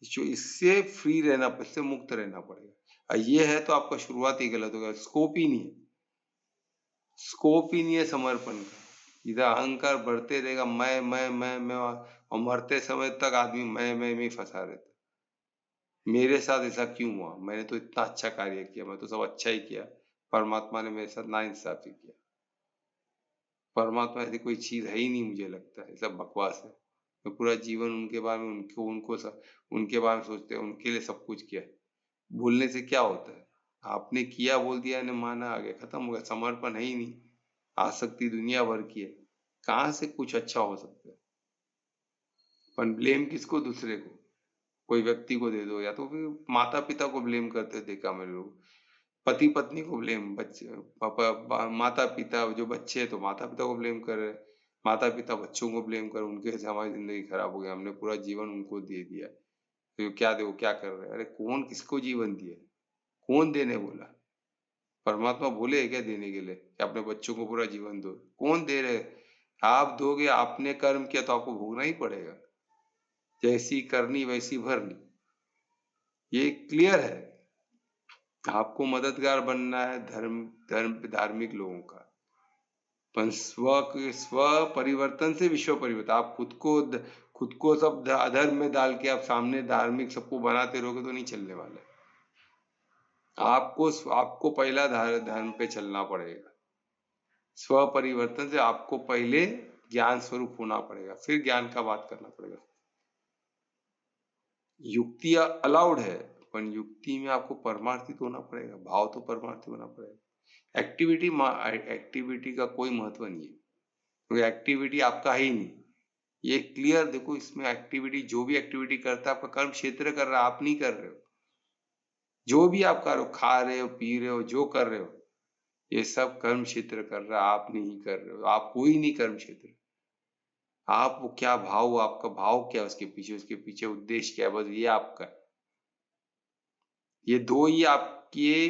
जो, इससे फ्री रहना, इससे मुक्त रहना पड़ेगा। ये है तो आपका शुरुआत ही गलत होगा, स्कोप ही नहीं है, स्कोप ही नहीं है समर्पण का। इधर अहंकार बढ़ते रहेगा, मैं, और मरते समय तक आदमी मैं में ही फंसा रहता है। मेरे साथ ऐसा क्यों हुआ, मैंने तो इतना अच्छा कार्य किया, मैं तो सब अच्छा ही किया, परमात्मा ने मेरे साथ नाइंसाफी किया। परमात्मा ऐसी कोई चीज है ही नहीं, मुझे लगता है सब बकवास है। मैं पूरा जीवन उनके बारे में, उनके बारे में सोचते हैं, उनके लिए सब कुछ किया है। बोलने से क्या होता है, आपने किया, बोल दिया ने माना, आगे खत्म हो गया, समर्पण है ही नहीं। आसक्ति दुनिया भर की है, कहाँ से कुछ अच्छा हो सकता है। पर ब्लेम किसको, दूसरे को, कोई व्यक्ति को दे दो, या तो फिर माता पिता को ब्लेम करते देखा मैंने लोग, पति पत्नी को ब्लेम, बच्चे माता पिता, जो बच्चे हैं तो माता पिता को ब्लेम कर रहे हैं, माता पिता बच्चों को ब्लेम कर, उनके से हमारी जिंदगी खराब हो गई, हमने पूरा जीवन उनको दे दिया, तो क्या दे, वो क्या कर रहे हैं। अरे कौन किसको जीवन दिया, कौन देने बोला, परमात्मा बोले है क्या देने के लिए कि अपने बच्चों को पूरा जीवन दो, कौन दे रहे। आप दोगे, आपने कर्म किया तो आपको भोगना ही पड़ेगा, जैसी करनी वैसी भरनी, ये क्लियर है। आपको मददगार बनना है धार्मिक लोगों का, पर स्व परिवर्तन से विश्व परिवर्तन। आप खुद को सब अधर्म में डाल के आप सामने धार्मिक सबको बनाते रहोगे तो नहीं चलने वाला। आपको पहला धर्म पे चलना पड़ेगा। स्व परिवर्तन से आपको पहले ज्ञान स्वरूप होना पड़ेगा, फिर ज्ञान का बात करना पड़ेगा। युक्ति अलाउड है, पर युक्ति में आपको परमार्थित होना पड़ेगा, भाव तो परमार्थित होना पड़ेगा। एक्टिविटी का कोई महत्व नहीं है, क्योंकि एक्टिविटी आपका ही नहीं। ये क्लियर देखो, इसमें एक्टिविटी, जो भी एक्टिविटी करता है आपका कर्म क्षेत्र कर रहा है, आप नहीं कर रहे हो। जो भी आप कर रहे हो, खा रहे हो, पी रहे हो, जो कर रहे हो, ये सब कर्म क्षेत्र कर रहा है, आप नहीं कर रहे हो, आप कोई नहीं कर्म क्षेत्र। आप वो क्या भाव, आपका भाव क्या है उसके पीछे उद्देश्य क्या है, बस ये आपका है। ये दो ही आपके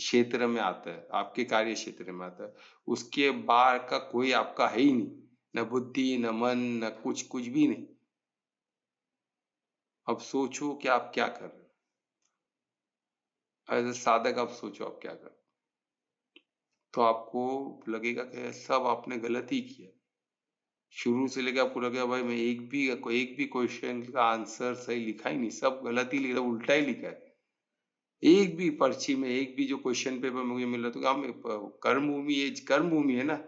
क्षेत्र में आता है, आपके कार्य क्षेत्र में आता है। उसके बाहर का कोई आपका है ही नहीं, न बुद्धि, न मन, न कुछ भी नहीं। अब सोचो कि आप क्या कर रहे हो, एज ए साधक आप सोचो आप क्या कर रहे हो, तो आपको लगेगा कि सब आपने गलत ही किया। शुरू से लेकर आपको लगेगा भाई मैं एक भी क्वेश्चन का आंसर सही लिखा ही नहीं, सब गलत ही लिखा, उल्टा ही लिखा है। एक भी पर्ची में एक भी जो क्वेश्चन पेपर मुझे मिल रहा, तो हम कर्म भूमि, ये कर्म भूमि है ना,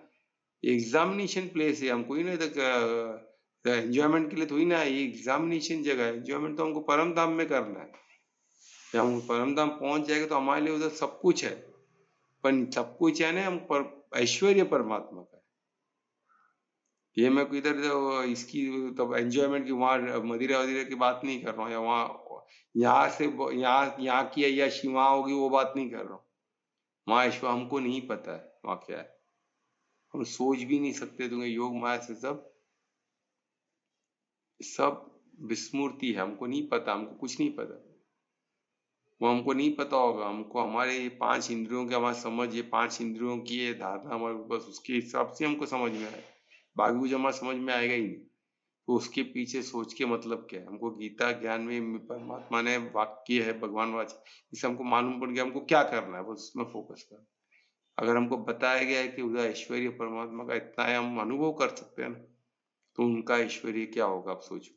एग्जामिनेशन प्लेस है, हमको ही ना एंजॉयमेंट के लिए थोड़ी ना, ये एग्जामिनेशन जगह है। एंजॉयमेंट तो हमको परम धाम में करना है, जब हम परम धाम पहुंच जाएंगे तो हमारे लिए उधर सब कुछ है। पर सब कुछ है ना, ऐश्वर्य परमात्मा का है। ये मैं कोई इधर इसकी तब एंजॉयमेंट की, वहाँ मदिरा वदिरा की बात नहीं कर रहा हूँ, या वहाँ यहाँ से यहाँ की अय्याशी वहाँ होगी वो बात नहीं कर रहा हूँ। वहाँ ईश्वर हमको नहीं पता है वहाँ क्या है, हम सोच भी नहीं सकते, तुम्हें योग माया से सब विस्मृति है, हमको नहीं पता, हमको कुछ नहीं पता। वो हमको नहीं पता होगा, हमको हमारे ये 5 इंद्रियों के, हमारी समझ, ये 5 इंद्रियों की ये धारणा हमारे, बस उसके हिसाब से हमको समझ में आए, बाकी कुछ हमारे समझ में आएगा ही नहीं। तो उसके पीछे सोच के मतलब क्या है, हमको गीता ज्ञान में परमात्मा ने वाक्य है, भगवान वाच, इससे हमको मालूम पड़ गया हमको क्या करना है, बस उसमें फोकस करना। अगर हमको बताया गया है कि उधर ऐश्वर्य परमात्मा का इतना है, हम अनुभव कर सकते हैं ना, तो उनका ऐश्वर्य क्या होगा आप सोचो।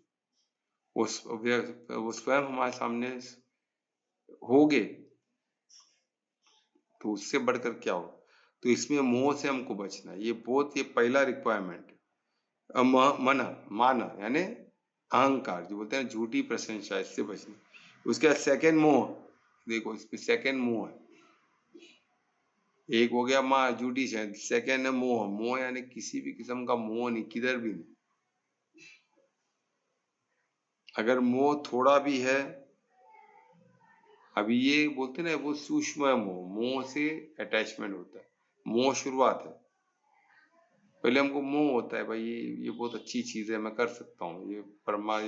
वो स्वयं हमारे सामने होगे, तो उससे बढ़कर क्या हो। तो इसमें मोह से हमको बचना है, ये पहला रिक्वायरमेंट है। माना यानी अहंकार, जो बोलते हैं झूठी प्रशंसा, इससे बचना। उसके बाद सेकंड मोह, देखो इसमें सेकंड मोह है, एक हो गया माँ झूठी से, सेकंड है मोह। मोह यानी किसी भी किस्म का मोह नहीं, किधर भी नहीं। अगर मोह थोड़ा भी है, अभी ये बोलते ना वो सूक्ष्म मोह, मोह से अटैचमेंट होता है, मोह शुरुआत है। पहले हमको मोह होता है भाई ये बहुत अच्छी चीज है, मैं कर सकता हूँ, ये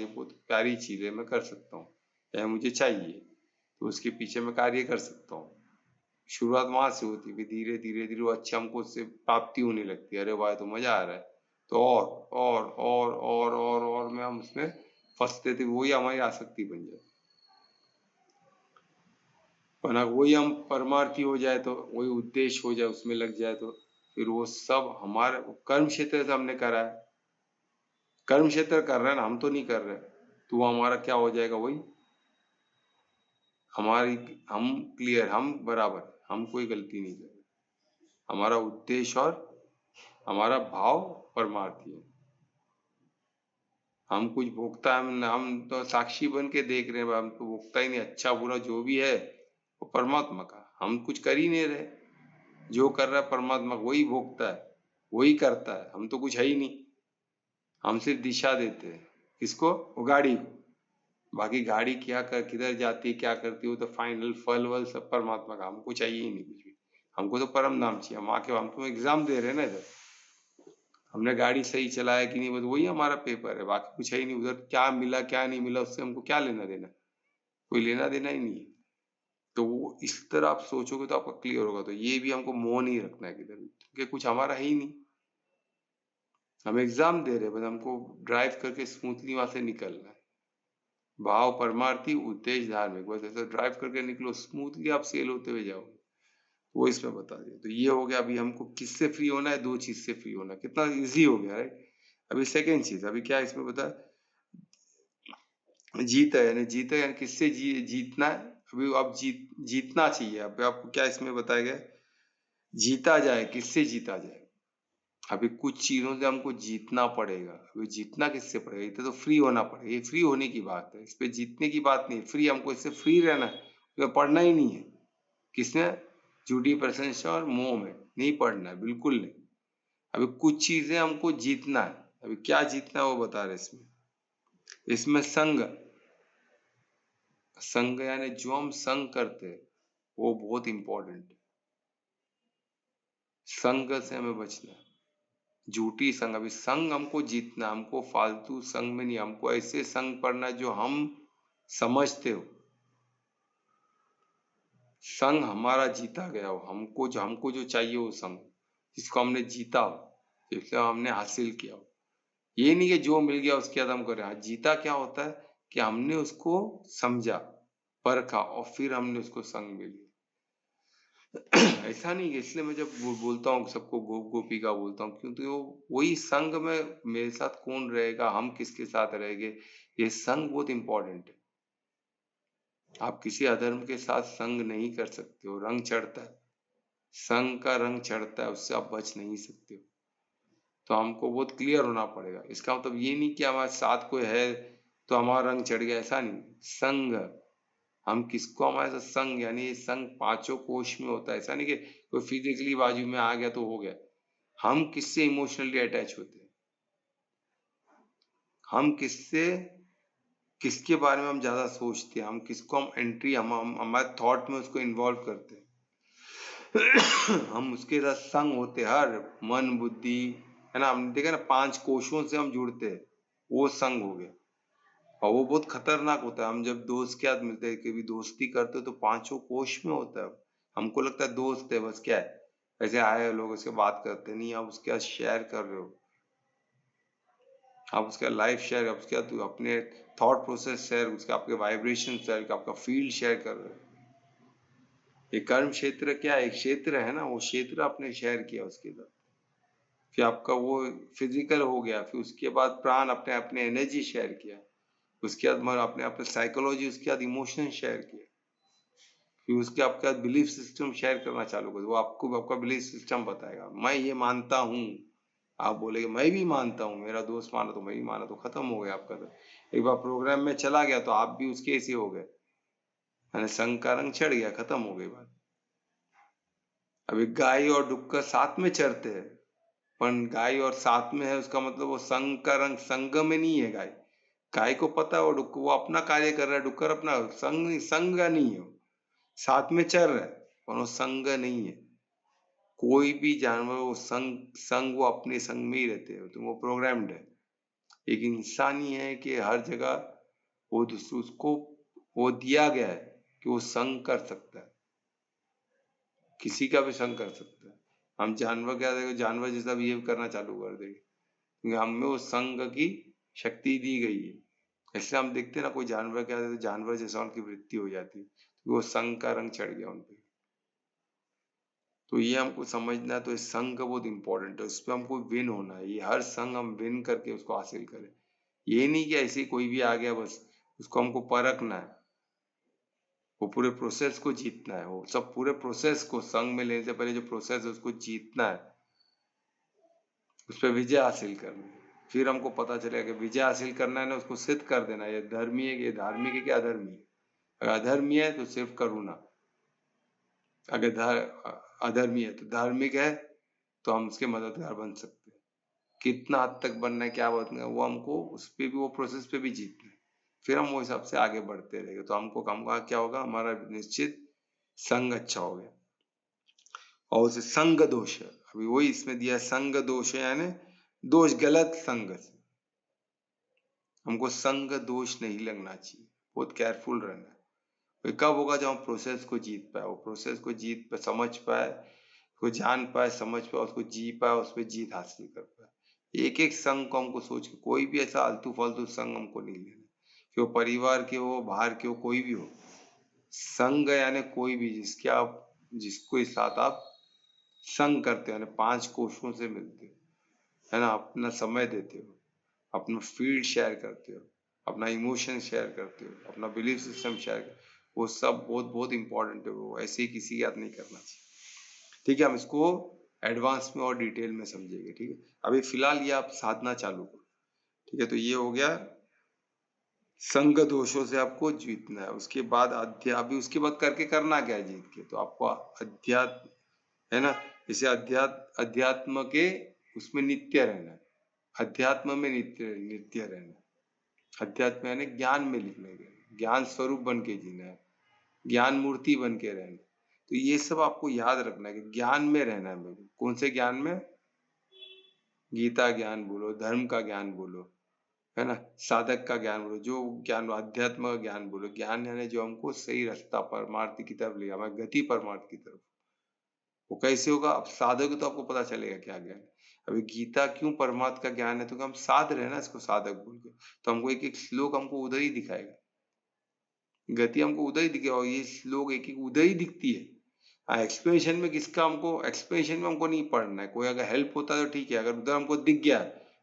बहुत प्यारी चीज है, मैं कर सकता हूँ, या मुझे चाहिए, तो उसके पीछे मैं कार्य कर सकता हूँ। शुरुआत वहां से होती है, धीरे धीरे धीरे वो अच्छा हमको उससे प्राप्ति होने लगती है। अरे भाई तो मजा आ रहा है, तो और में हम उसमें फंसते थे, वही हमारी आसक्ति बन जाए। पर अगर वही हम परमार्थी हो जाए, तो वही उद्देश्य हो जाए, उसमें लग जाए, तो फिर वो सब हमारे कर्म क्षेत्र से हमने करा है, कर्म क्षेत्र कर रहे हैं ना, हम तो नहीं कर रहे, तो वो हमारा क्या हो जाएगा, वही हमारी, हम क्लियर, हम बराबर, हम कोई गलती नहीं कर रहे, हमारा उद्देश्य और हमारा भाव परमार्थी है। हम कुछ भोगता, हम तो साक्षी बन के देख रहे हैं, हम तो भोगता ही नहीं, अच्छा बुरा जो भी है वो परमात्मा का, हम कुछ कर ही नहीं रहे, जो कर रहा है परमात्मा वही भोगता है, वही करता है, हम तो कुछ है ही नहीं, हम सिर्फ दिशा देते हैं। किसको? वो गाड़ी को। बाकी गाड़ी क्या कर, किधर जाती है, क्या करती है, वो तो फाइनल फल वल सब परमात्मा का, हमको चाहिए ही नहीं कुछ भी, हमको तो परम नाम चाहिए। हम आके, हम तो एग्जाम दे रहे हैं ना इधर, हमने गाड़ी सही चलाया कि नहीं, बस वही हमारा पेपर है, बाकी कुछ है ही नहीं। उधर क्या मिला क्या नहीं मिला उससे हमको क्या लेना देना, कोई लेना देना ही नहीं है। तो वो इस तरह आप सोचोगे तो आपका क्लियर होगा। तो ये भी हमको मोह नहीं रखना है किधर भी, क्योंकि कुछ हमारा है ही नहीं, हम एग्जाम दे रहे हैं, बस हमको ड्राइव करके स्मूथली वहां से निकलना है। भाव परमार्थी, उद्देश्य धार्मिक, बस ऐसा ड्राइव करके निकलो, स्मूथली आप सेल होते हुए जाओगे। वो इसमें बता दिया। तो ये हो गया, अभी हमको किससे फ्री होना है, दो चीज से फ्री होना, कितना इजी हो गया, राइट। अभी सेकेंड चीज, अभी क्या इसमें बता, जीत है, यानी जीत है, यानी किससे जीतना है। अभी आप जीतना चाहिए। अभी आपको क्या इसमें बताया गया, जीता जाए, किससे जीता जाए। अभी कुछ चीजों से हमको जीतना पड़ेगा। अभी जीतना किससे पड़ेगा, इतना तो फ्री होना पड़ेगा, ये फ्री होने की बात है, इस पे जीतने की बात नहीं, फ्री, हमको इससे फ्री रहना है, इसमें पढ़ना ही नहीं है। किसमें? झूठी प्रशंसा और मोह में नहीं पढ़ना है, बिल्कुल नहीं। अभी कुछ चीजें हमको जीतना है। अभी क्या जीतना है वो बता रहे इसमें। इसमें संग, संग यानी जो हम संग करते हैं वो बहुत इंपॉर्टेंट है। संग से हमें बचना है, झूठी संग। अभी संग हमको जीतना, हमको फालतू संग में नहीं, हमको ऐसे संग पढ़ना जो हम समझते हो, संग हमारा जीता गया हो, हमको जो चाहिए वो संग, जिसको हमने जीता हो, जिसको हमने हासिल किया हो। ये नहीं कि जो मिल गया उसके बाद हम करें। हाँ, जीता क्या होता है कि हमने उसको समझा, परखा, और फिर हमने उसको संग में लिया। ऐसा नहीं है। इसलिए मैं जब बोलता हूँ सबको गोपी का बोलता हूँ, क्योंकि वो वही संग में मेरे साथ कौन रहेगा, हम किसके साथ रहेंगे, ये संग बहुत इंपॉर्टेंट है। आप किसी अधर्म के साथ संग नहीं कर सकते हो, रंग चढ़ता है, संग का रंग चढ़ता है, उससे आप बच नहीं सकते हो। तो हमको बहुत क्लियर होना पड़ेगा। इसका मतलब ये नहीं कि हमारे साथ कोई है तो हमारा रंग चढ़ गया, ऐसा नहीं। संग, हम किसको, हमारे साथ संग, यानी ये संग पांचों कोश में होता है। ऐसा नहीं कि कोई फिजिकली बाजू में आ गया तो हो गया। हम किससे इमोशनली अटैच होते हैं, हम किससे, किसके बारे में हम ज्यादा सोचते हैं, हम किसको, हम एंट्री, हम हमारे थॉट में उसको इन्वॉल्व करते हैं। हम उसके साथ संग होते, हर मन बुद्धि, है ना, हम देखे ना, पांच कोशों से हम जुड़ते हैं, वो संग हो गया। और वो बहुत खतरनाक होता है। हम जब दोस्त के साथ मिलते हैं, कभी दोस्ती करते हो, तो पांचों कोश में होता है। हमको लगता है दोस्त है बस, क्या है, ऐसे आए लोग उसके बात करते नहीं, आप उसके साथ शेयर कर रहे हो, आप उसका लाइफ शेयर, उसके साथ अपने थॉट प्रोसेस शेयर, उसके आपके वाइब्रेशन शेयर, आपका फील्ड शेयर कर रहे हो। ये कर्म क्षेत्र क्या है, एक क्षेत्र है ना, वो क्षेत्र आपने शेयर किया उसके साथ, फिर आपका वो फिजिकल हो गया, फिर उसके बाद प्राण, अपने अपने एनर्जी शेयर किया, उसके बाद अपने अपने साइकोलॉजी, उसके बाद इमोशन शेयर किया, फिर उसके आपके साथ बिलीफ सिस्टम शेयर करना चालू कर, वो आपको आपका बिलीफ सिस्टम बताएगा। मैं ये मानता हूँ, आप बोलेगे मैं भी मानता हूँ, मेरा दोस्त माना तो मैं भी माना, तो खत्म हो गया आपका। तो एक बार प्रोग्राम में चला गया तो आप भी उसके ऐसे हो गए, यानी संग का रंग चढ़ गया, खत्म हो गई बात। अभी गाय और डुक्कर साथ में चरते हैं, पर गाय और साथ में है, उसका मतलब वो संग का रंग, संग में नहीं है। गाय, गाय को पता है वो अपना कार्य कर रहा है, डुक्कर अपना, संग नहीं है, वो साथ में चल रहा है पर वो संग नहीं है। कोई भी जानवर वो संग वो अपने संग में ही रहते हैं, तो वो प्रोग्राम्ड है। एक इंसान ही है कि हर जगह वो दूसरे उसको वो दिया गया है कि वो संग कर सकता है, किसी का भी संग कर सकता है। हम जानवर क्या देखो, जानवर जैसा बिहेव करना चालू कर देंगे क्योंकि हमें वो संग की शक्ति दी गई है। इसलिए हम देखते हैं ना, कोई जानवर क्या है तो जानवर जैसा उनकी वृत्ति हो जाती है, तो वो संग का रंग चढ़ गया उन पे। तो ये हमको समझना है, तो इस संग का बहुत इंपॉर्टेंट है, उस पर हमको विन होना है। ये हर संग हम विन करके उसको हासिल करें। ये नहीं कि ऐसे ही कोई भी आ गया बस उसको हमको परखना है, वो पूरे प्रोसेस को जीतना है। वो सब पूरे प्रोसेस को संग में लेने से पहले जो प्रोसेस है उसको जीतना है, उस पर विजय हासिल करना है। फिर हमको पता चलेगा कि विजय हासिल करना है ना, उसको सिद्ध कर देना है, ये धर्मी है, ये धार्मिक है, कि अधर्मी है। अगर अधर्मी है तो सिर्फ करुणा, अगर अधर्मी है तो धार्मिक है, तो हम उसके मददगार बन सकते हैं। कितना हद तक बनना है, क्या बनना है, वो हमको उस पे भी, वो प्रोसेस पे भी जीतना है। फिर हम वो हिसाब से आगे बढ़ते रहेंगे, तो हमको क्या होगा, हमारा निश्चित संग अच्छा हो गया। और उसे संग दोष है, अभी वही इसमें दिया है, संग दोष है यानी दोष गलत संग से। हमको संग दोष नहीं लगना चाहिए, बहुत केयरफुल रहना है। वो कब होगा, जब हम प्रोसेस को जीत पाए, वो प्रोसेस को जीत पाए, समझ पाए, को जान पाए, समझ पाए, उसको जी पाए, उस पर जीत हासिल कर पाए। एक एक संग को हमको सोच के, कोई भी ऐसा आलतू फालतू संग हमको नहीं लेना, कि वो परिवार के हो, बाहर के हो, कोई भी हो। संग यानी कोई भी जिसको साथ आप संग करते हो, यानी 5 कोशों से मिलते हो, है ना, अपना समय देते हो, अपना फील्ड शेयर करते हो, अपना इमोशन शेयर करते हो, अपना बिलीफ सिस्टम शेयर करते हो, वो सब बहुत बहुत इंपॉर्टेंट है। वो ऐसे ही किसी के साथ नहीं करना चाहिए। ठीक है, हम इसको एडवांस में और डिटेल में समझेंगे। ठीक है, अभी फिलहाल ये आप साधना चालू करो। ठीक है, तो ये हो गया, संग दोषों से आपको जीतना है। उसके बाद अभी उसके बाद करके करना क्या है जीत के, तो आपको अध्यात्म, है ना, इसे अध्यात्म के उसमें नित्य रहना है। अध्यात्म में नित्य रहना। अध्यात्म यानी ज्ञान में लिखने के, ज्ञान स्वरूप बन के जीना है, ज्ञान मूर्ति बन के रहना। तो ये सब आपको याद रखना है कि ज्ञान में रहना है। मेरे को कौन से ज्ञान में, गीता ज्ञान बोलो, धर्म का ज्ञान बोलो, है ना, साधक का ज्ञान बोलो, जो ज्ञान, अध्यात्म का ज्ञान बोलो। ज्ञान यानी जो हमको सही रास्ता परमार्थ की तरफ ले, हमारी गति परमार्थ की तरफ। वो कैसे होगा, अब साधक तो आपको पता चलेगा क्या ज्ञान। अभी गीता क्यों परमात्मा का ज्ञान है, तो हम साध रहे ना इसको साधक बोल के, तो हमको एक एक श्लोक हमको उधर ही दिखाएगा, गति हमको उधर ही दिखेगा, और ये श्लोक एक एक उधर ही दिखती है। हाँ, एक्सप्लेनेशन में किसका, हमको एक्सप्लेनेशन में हमको नहीं पढ़ना है। कोई अगर हेल्प होता है तो ठीक है, अगर उधर हमको दिख गया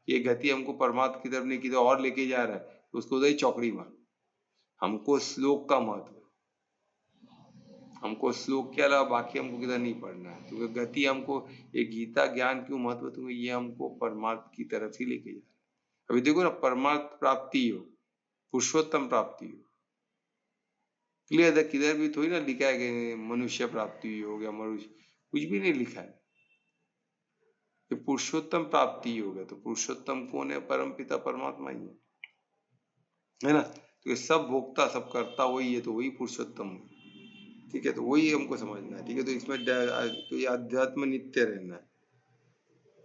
ये गति हमको परमात्मा की तरफ नहीं, किधर और लेके जा रहा है, तो उसको उधर ही चौकड़ी मार। हमको श्लोक का महत्व, हमको श्लोक के अलावा बाकी हमको किधर नहीं पढ़ना है। तो गति हमको, ये गीता ज्ञान क्यों महत्व, तो ये हमको परमार्थ की तरफ ही लेके जा रहा है। अभी देखो ना, परमार्थ प्राप्ति हो, पुरुषोत्तम प्राप्ति हो, क्लियर है, किधर भी थोड़ी ना लिखा है कि मनुष्य प्राप्ति हो गया, मनुष्य, कुछ भी नहीं लिखा है। ये पुरुषोत्तम प्राप्ति हो गया, तो पुरुषोत्तम कौन है, परम पिता परमात्मा ही है ना। तो ये सब भोक्ता सब करता वही है, तो वही पुरुषोत्तम है। ठीक है, तो वही हमको समझना है। ठीक है, तो इसमें तो ये अध्यात्म नित्य रहना है,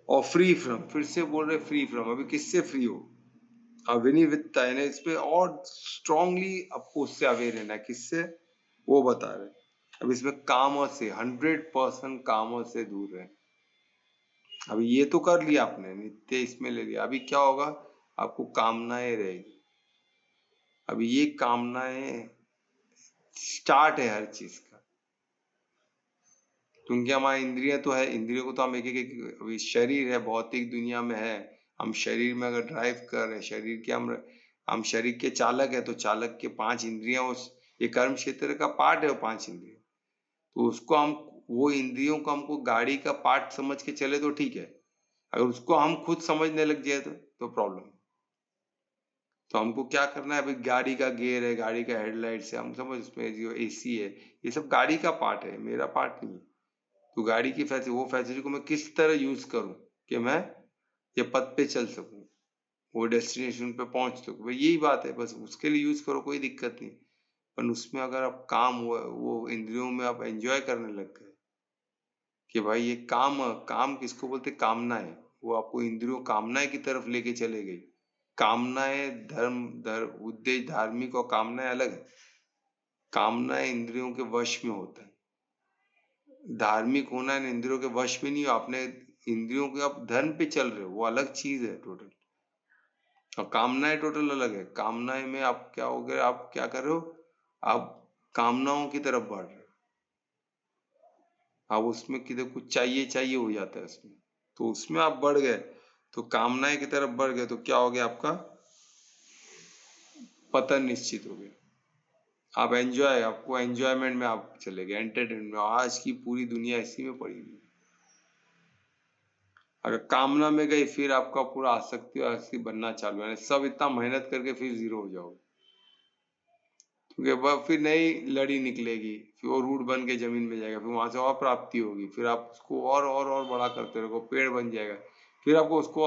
और फ्री फ्रॉम, फिर से बोल रहे फ्री फ्रॉम, अभी किससे फ्री हो, अविनिवित्ता है ना, इस पे और स्ट्रांगली आपको उससे अवेयर रहना है। किससे, वो बता रहे। अब इसमें काम से 100% काम से दूर रहे। अभी ये तो कर लिया आपने, नित्य इसमें ले लिया, अभी क्या होगा, आपको कामनाएं रहेगी। अभी ये कामनाएं स्टार्ट है हर चीज का, क्योंकि हमारी इंद्रियां तो है, इंद्रियों को तो हम एक अभी शरीर है, भौतिक दुनिया में है, हम शरीर में अगर ड्राइव कर रहे हैं, शरीर के हम शरीर के चालक है, तो चालक के 5 इंद्रियां, उस ये कर्म क्षेत्र का पार्ट है, वो 5 इंद्रिया, तो उसको हम, वो इंद्रियों को हमको गाड़ी का पार्ट समझ के चले तो ठीक है, अगर उसको हम खुद समझने लग जाए तो प्रॉब्लम। तो हमको क्या करना है, अभी गाड़ी का गियर है, गाड़ी का हेडलाइट है, हम समझ, उसमें जो एसी है, ये सब गाड़ी का पार्ट है, मेरा पार्ट नहीं है। तो गाड़ी की फैसिलिटी, वो फैसिलिटी को मैं किस तरह यूज करूं कि मैं ये पथ पे चल सकूं, वो डेस्टिनेशन पे पहुंच सकूं, भाई यही बात है, बस उसके लिए यूज करो, कोई दिक्कत नहीं। पर उसमें अगर आप काम वो इंद्रियों में आप एंजॉय करने लग गए कि भाई ये काम किसको बोलते, कामनाएं, वो आपको इंद्रियों कामनाएं की तरफ लेके चले गई। कामनाएं उद्देश्य धार्मिक और कामनाएं अलग है। कामनाएं इंद्रियों के वश में होता है, धार्मिक होना है इंद्रियों के वश में नहीं हो, आपने इंद्रियों के आप धर्म पे चल रहे हो, वो अलग चीज है टोटल। और कामनाएं टोटल अलग है। कामनाएं में आप क्या हो गए, आप क्या कर रहे हो, आप कामनाओं की तरफ बढ़ रहे हो, आप उसमें किधर कुछ चाहिए हो जाता है उसमें, तो उसमें आप बढ़ गए, तो कामनाएं की तरफ बढ़ गए, तो क्या हो गया, आपका पतन निश्चित हो गया। आप आपको एंजॉयमेंट में आप चले गए, एंटरटेनमेंट में। आज की पूरी दुनिया इसी में पड़ी हुई है। अगर कामना में गई, फिर आपका पूरा आसक्ति बनना चालू है, सब इतना मेहनत करके फिर जीरो हो जाओगे, क्योंकि वह फिर नई लड़ी निकलेगी, फिर वो रूट बन के जमीन में जाएगा, फिर वहां से और प्राप्ति होगी, फिर आप उसको और बड़ा करते रहोगे, पेड़ बन जाएगा, फिर आपको उसको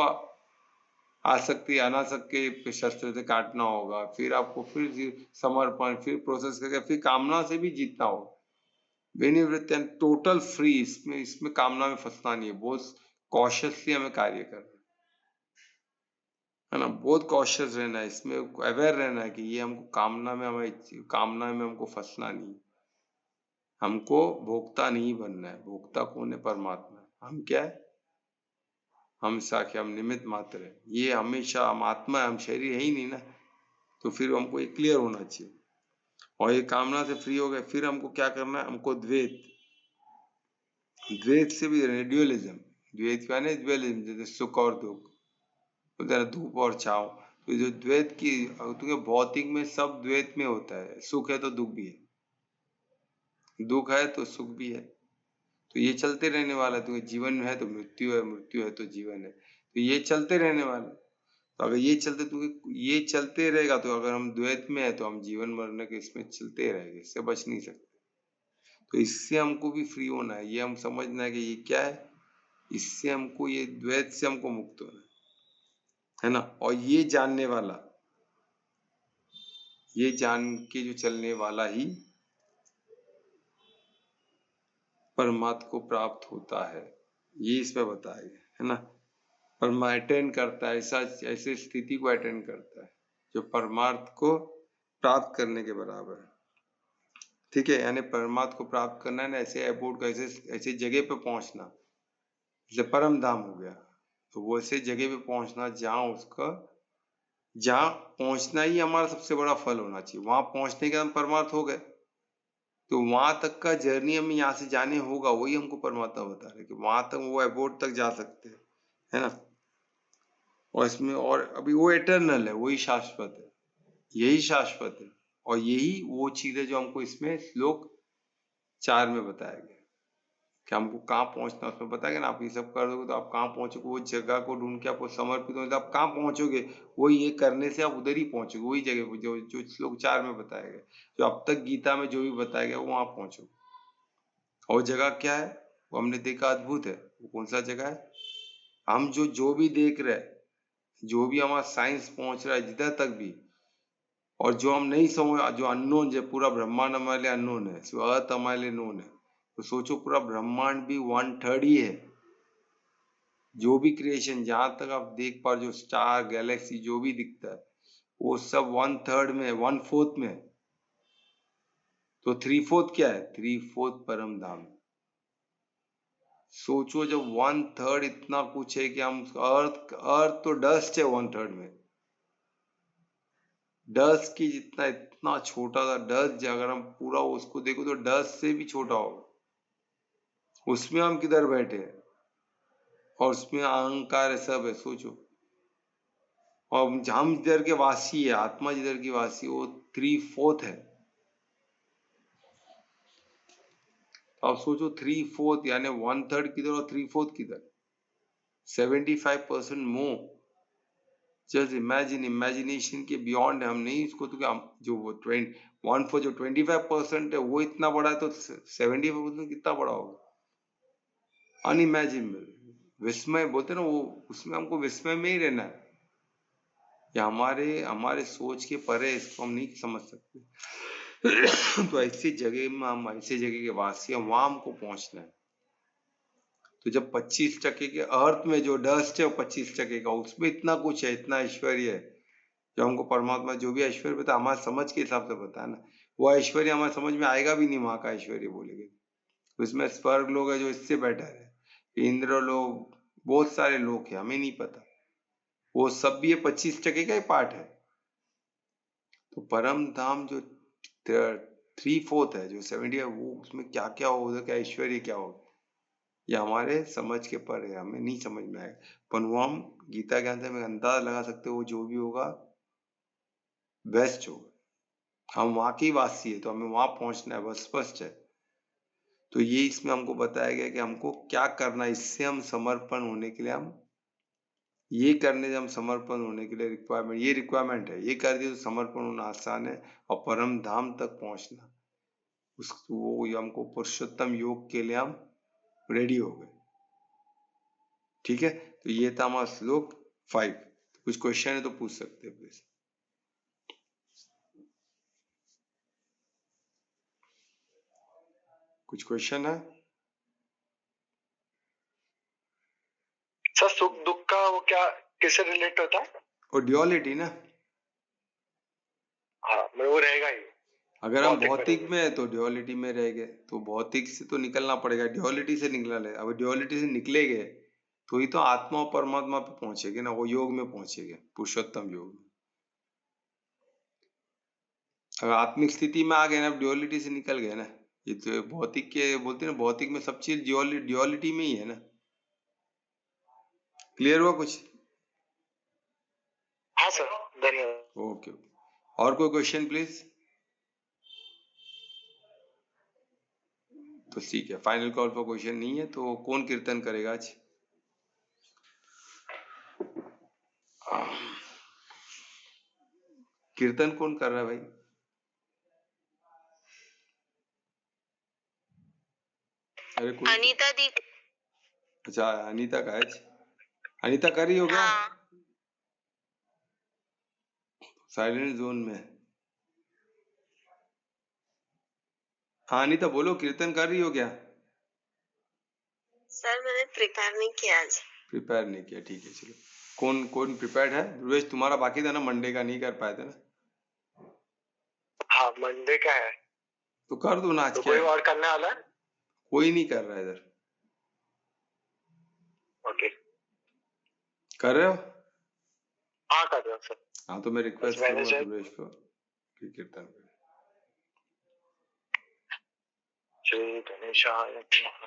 आसक्ति अनासक्ति के शस्त्र से काटना होगा, फिर आपको फिर समर्पण, फिर प्रोसेस करके फिर कामना से भी जीतना होगा। विनिवृत्ति टोटल फ्री, इसमें कामना में फंसना नहीं है, बहुत कॉशियसली हमें कार्य करना है ना, बहुत कॉशियस रहना है, इसमें अवेयर रहना है कि ये हमको कामना में हमको फंसना नहीं, हमको भोक्ता नहीं बनना है। भोक्ता कौन है, परमात्मा। हम क्या है, हम साख्य, हम निमित्त मात्र है, ये हमेशा हम आत्मा है, हम शरीर है ही नहीं ना, तो फिर हमको ये क्लियर होना चाहिए। और ये कामना से फ्री हो गए, फिर हमको क्या करना है, हमको द्वैत से भी, ड्यूअलिज्म, द्वैत का नहीं, ड्यूअलिज्म, जैसे सुख और दुख, धूप और छाव, तो जो द्वैत की, क्योंकि भौतिक में सब द्वैत में होता है, सुख है तो दुख भी है, दुख है तो सुख भी है, तो ये चलते रहने वाला है। तो जीवन है तो मृत्यु है, मृत्यु है तो जीवन है, तो ये चलते रहने वाला। तो अगर ये चलते रहेगा, तो अगर हम द्वैत में है तो हम जीवन मरने के इसमें चलते रहेंगे, इससे बच नहीं सकते। तो इससे हमको भी फ्री होना है, ये हम समझना है कि ये क्या है, इससे हमको, ये द्वैत से हमको मुक्त होना है ना। और ये जान के जो चलने वाला ही परमात्मा को प्राप्त होता है, ये इसमें बताया गया है ना। परमा अटेंड करता है, ऐसे स्थिति को अटेंड करता है जो परमार्थ को प्राप्त करने के बराबर है। ठीक है, यानी परमात्मा को प्राप्त करना है ना, ऐसे अबोर्ड का, ऐसे जगह पे पहुंचना, जैसे परम धाम हो गया, तो वो ऐसे जगह पे पहुंचना जहाँ पहुंचना ही हमारा सबसे बड़ा फल होना चाहिए। वहां पहुंचने के हम परमार्थ हो गए, तो वहां तक का जर्नी हमें यहाँ से जाने होगा, वही हमको परमात्मा बता रहे कि वहां तक, वो अबोर्ड तक जा सकते हैं, है ना। और इसमें, और अभी वो इटर्नल है, वही शाश्वत है, यही शाश्वत है, और यही वो चीज है जो हमको इसमें श्लोक 4 में बताया गया कि हमको कहाँ पहुंचना, उसमें बताया ना, आप ये सब कर दोगे तो आप कहाँ पहुंचोगे, वो जगह को ढूंढ के आपको समर्पित हो, तो आप कहाँ पहुंचोगे, वही ये करने से आप उधर ही पहुंचोगे, वही जगह को जो श्लोक 4 में बताया गया, जो अब तक गीता में जो भी बताया गया, वहां पहुंचोगे। और जगह क्या है, वो हमने देखा, अद्भुत है। वो कौन सा जगह है, हम जो भी देख रहे हैं, जो भी हमारा साइंस पहुंच रहा है जिधर तक भी, और जो हम नहीं समझ, जो अननोन है, पूरा ब्रह्मांड हमारे लिए अननोन है, सिर्फ अर्थ हमारे लिए नोन है, तो सोचो पूरा ब्रह्मांड भी 1/3 ही है। जो भी क्रिएशन जहां तक आप देख पा, जो स्टार गैलेक्सी जो भी दिखता है, वो सब 1/3 में, 1/4 में है। तो 3/4 क्या है, 3/4 परम धाम। सोचो जब 1/3 इतना कुछ है कि हम अर्थ तो डस्ट है 1/3 में, डस्ट की जितना, इतना छोटा सा डस्ट, अगर हम पूरा उसको देखो तो डस्ट से भी छोटा होगा, उसमें हम किधर बैठे हैं, और उसमें अहंकार है, सब है, सोचो। और हम जिधर के वासी है, आत्मा जिधर की वासी, वो 3/4 है। तो आप सोचो 3/4 यानी 1/3 किधर और 3/4 किधर, 75% मोर। जस्ट इमेजिन, इमेजिनेशन के बियॉन्ड है, हम नहीं इसको, तो क्या जो वो 1/4 जो 25% है वो इतना बड़ा है, तो 75% कितना बड़ा होगा, अनइमेजिनेबल। विस्मय बोलते ना वो, उसमें हमको विस्मय में ही रहना है, या हमारे सोच के परे, इसको हम नहीं समझ सकते। तो ऐसी जगह में हम, ऐसी जगह के वासी हैं, वहां हमको पहुंचना है। तो जब 25% के अर्थ में जो डस्ट है वो 25% का, उसमें इतना कुछ है, इतना ऐश्वर्य है जो हमको परमात्मा जो भी ऐश्वर्य बता हमारे समझ के हिसाब से बताया ना, वो ऐश्वर्य हमारे समझ में आएगा भी नहीं। वहां का ऐश्वर्य बोलेंगे उसमें स्वर्ग लोग है जो इससे बेटर है, इंद्र लोग, बहुत सारे लोग हैं, हमें नहीं पता, वो सब भी ये 25% का ही पार्ट है। तो परम धाम जो 3/4 है, जो 70 है, वो उसमें क्या क्या होगा, क्या ऐश्वर्य क्या होगा, ये हमारे समझ के पर है, हमें नहीं समझ में आएगा। पर वो हम गीता ज्ञान से हमें अंदाज लगा सकते हो, वो जो भी होगा बेस्ट होगा। हम वहां के वासी है तो हमें वहां पहुंचना है, बस स्पष्ट है। तो ये इसमें हमको बताया गया कि हमको क्या करना है, इससे हम समर्पण होने के लिए, हम ये करने से हम समर्पण होने के लिए रिक्वायरमेंट, ये रिक्वायरमेंट है, ये कर दिए तो समर्पण होना आसान है और परम धाम तक पहुंचना उस वो हमको पुरुषोत्तम योग के लिए हम रेडी हो गए। ठीक है, तो ये था हमारा श्लोक 5। कुछ क्वेश्चन है तो पूछ सकते हैं प्लीज। कुछ क्वेश्चन है? सर सुख दुख का वो क्या किससे रिलेट होता है? और ड्यूअलिटी ना, हाँ मतलब वो रहेगा ही। अगर हम भौतिक में है तो ड्यूअलिटी में रह गए, तो भौतिक से तो निकलना पड़ेगा, ड्यूअलिटी से निकलना है। अब ड्यूअलिटी से निकले गए तो ही तो आत्मा और परमात्मा पे पहुंचेगे ना, वो योग में पहुंचेगे, पुरुषोत्तम योग में। अगर आत्मिक स्थिति में आ गए ना, ड्यूअलिटी से निकल गए ना, ये तो भौतिक के बोलते हैं ना, भौतिक में सब चीज ड्यूअलिटी में ही है ना। क्लियर हुआ कुछ? हाँ सर, धन्यवाद। ओके, और कोई क्वेश्चन प्लीज? तो ठीक है, फाइनल कॉल पर क्वेश्चन नहीं है तो कौन कीर्तन करेगा आज? कीर्तन कौन कर रहा है भाई? अरे कोई, अनीता दी। अच्छा अनीता का आज, अनीता कर रही हो क्या? हाँ। साइलेंट जोन में। हाँ अनीता बोलो, कीर्तन कर रही हो क्या? सर मैंने प्रिपेयर नहीं किया आज। प्रिपेयर नहीं किया, ठीक है चलो। कौन कौन प्रिपेयर्ड है? ध्रुवेश तुम्हारा बाकी था ना, मंडे का नहीं कर पाए थे ना? हाँ मंडे का है तो कर दो ना आज। तो क्या कोई है? और करने वाला है? कोई नहीं कर रहा है इधर। ओके, कर रहे हो? हाँ कर रहे हो सर। हाँ तो मैं रिक्वेस्ट बस करूंगा मैनेजर। ध्रुवेश को कि कीर्तन करे। श्री गणेशाय नमः।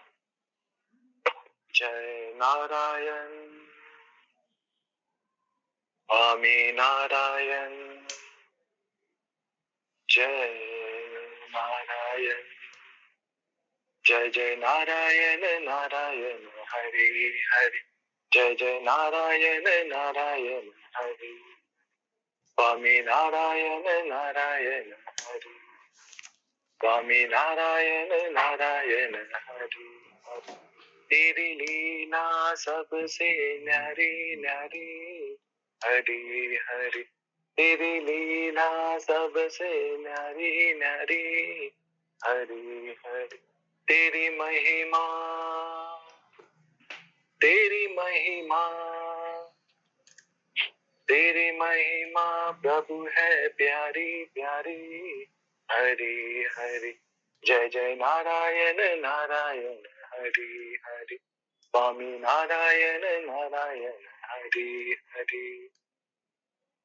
जय नारायण स्वामी नारायण, जय नारायण, जय जय नारायण नारायण हरि हरि, जय जय नारायण नारायण हरि, स्वामी नारायण नारायण हरि, स्वामी नारायण नारायण हरि हरि। तेरी लीला सबसे न्यारी न्यारी, हरि हरि। तेरी लीला सबसे न्यारी न्यारी, हरि हरि। तेरी महिमा, तेरी महिमा, तेरी महिमा प्रभु है प्यारी प्यारी, हरि हरि। जय जय नारायण नारायण हरि हरि, स्वामी नारायण नारायण हरि हरि।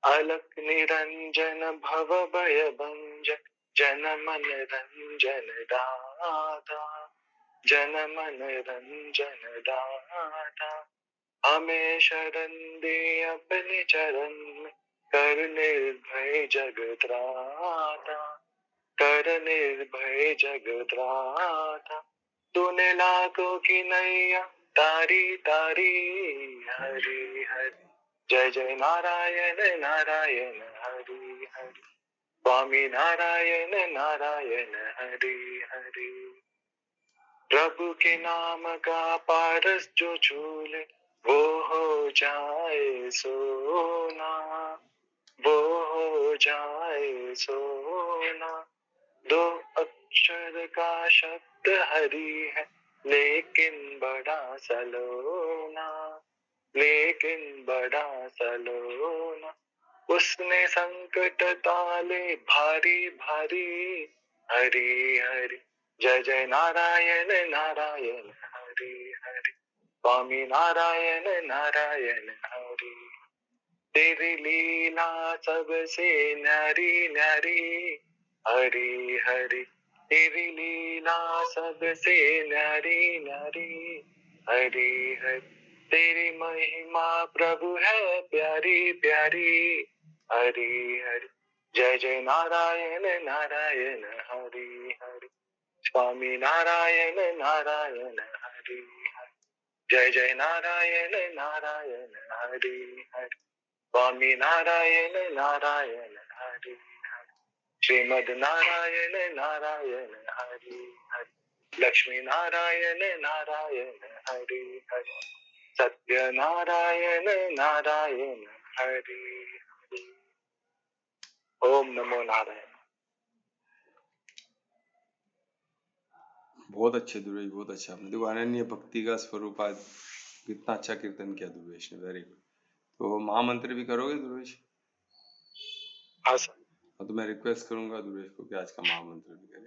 अलक निरंजन भव भय भंजन, जन मन रंजन दाता, जन मन रंजन दाता। हमें शरण दे अपने चरण में, कर निर्भय जगत्राता, कर निर्भय जगत्राता। तूने लाखों की नैया तारी तारी, हरि हरि। जय जय नारायण नारायण हरि हरि, स्वामी नारायण नारायण हरि हरि। प्रभु के नाम का पारस जो छूले, वो हो जाए सोना, वो हो जाए सोना। दो अक्षर का शब्द हरि है, लेकिन बड़ा सलोना, लेकिन बड़ा सलोना, उसने संकट ताले भारी भारी, हरि हरि जय जय नारायण नारायण हरि हरि, स्वामी नारायण नारायण हरि। तेरी लीला सबसे न्यारी न्यारी, हरि हरि तेरी लीला सबसे न्यारी न्यारी, हरि हरि तेरी महिमा प्रभु है प्यारी प्यारी, हरि हरि जय जय नारायण नारायण हरि हरि, स्वामी नारायण नारायण हरि हरि, जय जय नारायण नारायण हरि हरि, स्वामी नारायण नारायण हरि हरि, श्रीमद नारायण नारायण हरि हरि, लक्ष्मी नारायण नारायण हरि हरि, सत्य नारायण नारायण हरि हरि। ओम नमो नारायण। बहुत अच्छे ध्रुवेश, बहुत अच्छा। आपने देखो अनन्य भक्ति का स्वरूप आज कितना अच्छा कीर्तन किया ध्रुवेश ने, वेरी गुड। तो महामंत्र भी करोगे ध्रुवेश? हाँ सर। तो मैं रिक्वेस्ट करूंगा ध्रुवेश को कि आज का महामंत्र भी करे।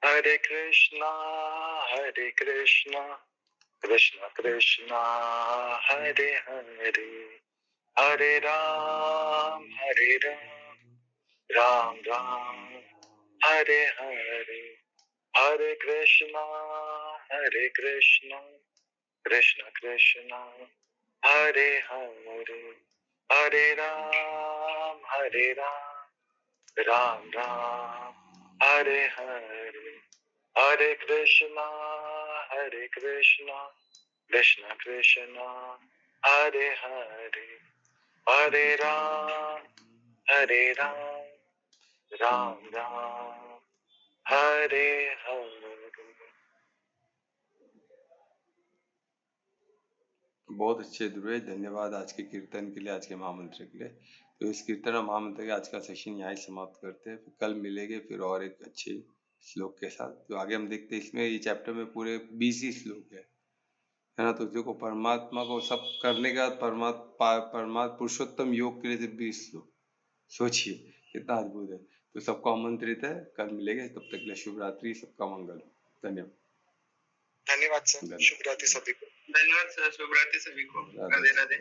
हरे कृष्णा कृष्ण कृष्णा हरे हरे, हरे राम राम राम हरे हरे, हरे कृष्णा कृष्ण कृष्ण हरे हरे, हरे राम राम राम हरे हरे, हरे कृष्णा कृष्ण कृष्ण हरे हरे, हरे राम राम राम हरे हरे। बहुत अच्छे ध्रुवेश, धन्यवाद आज के कीर्तन के लिए, आज के महामंत्र के लिए। तो इस कीर्तन और महामंत्र के आज का सेशन यहाँ ही समाप्त करते हैं। फिर कल मिलेंगे फिर और एक अच्छे श्लोक के साथ। तो आगे हम देखते हैं, इसमें ये चैप्टर में पूरे 20 ही श्लोक है ना। तो देखो परमात्मा को सब करने के बाद परमात्मा पुरुषोत्तम योग के लिए सिर्फ 20 श्लोक, सोचिए कितना अद्भुत है। तो सबको आमंत्रित है, कल मिलेंगे। तब तक के लिए शुभ रात्रि, सबका मंगल। धन्यवाद। धन्यवाद सर, शुभ रात्रि सभी को। धन्यवाद सर, शुभ रात्रि सभी को। राधे राधे।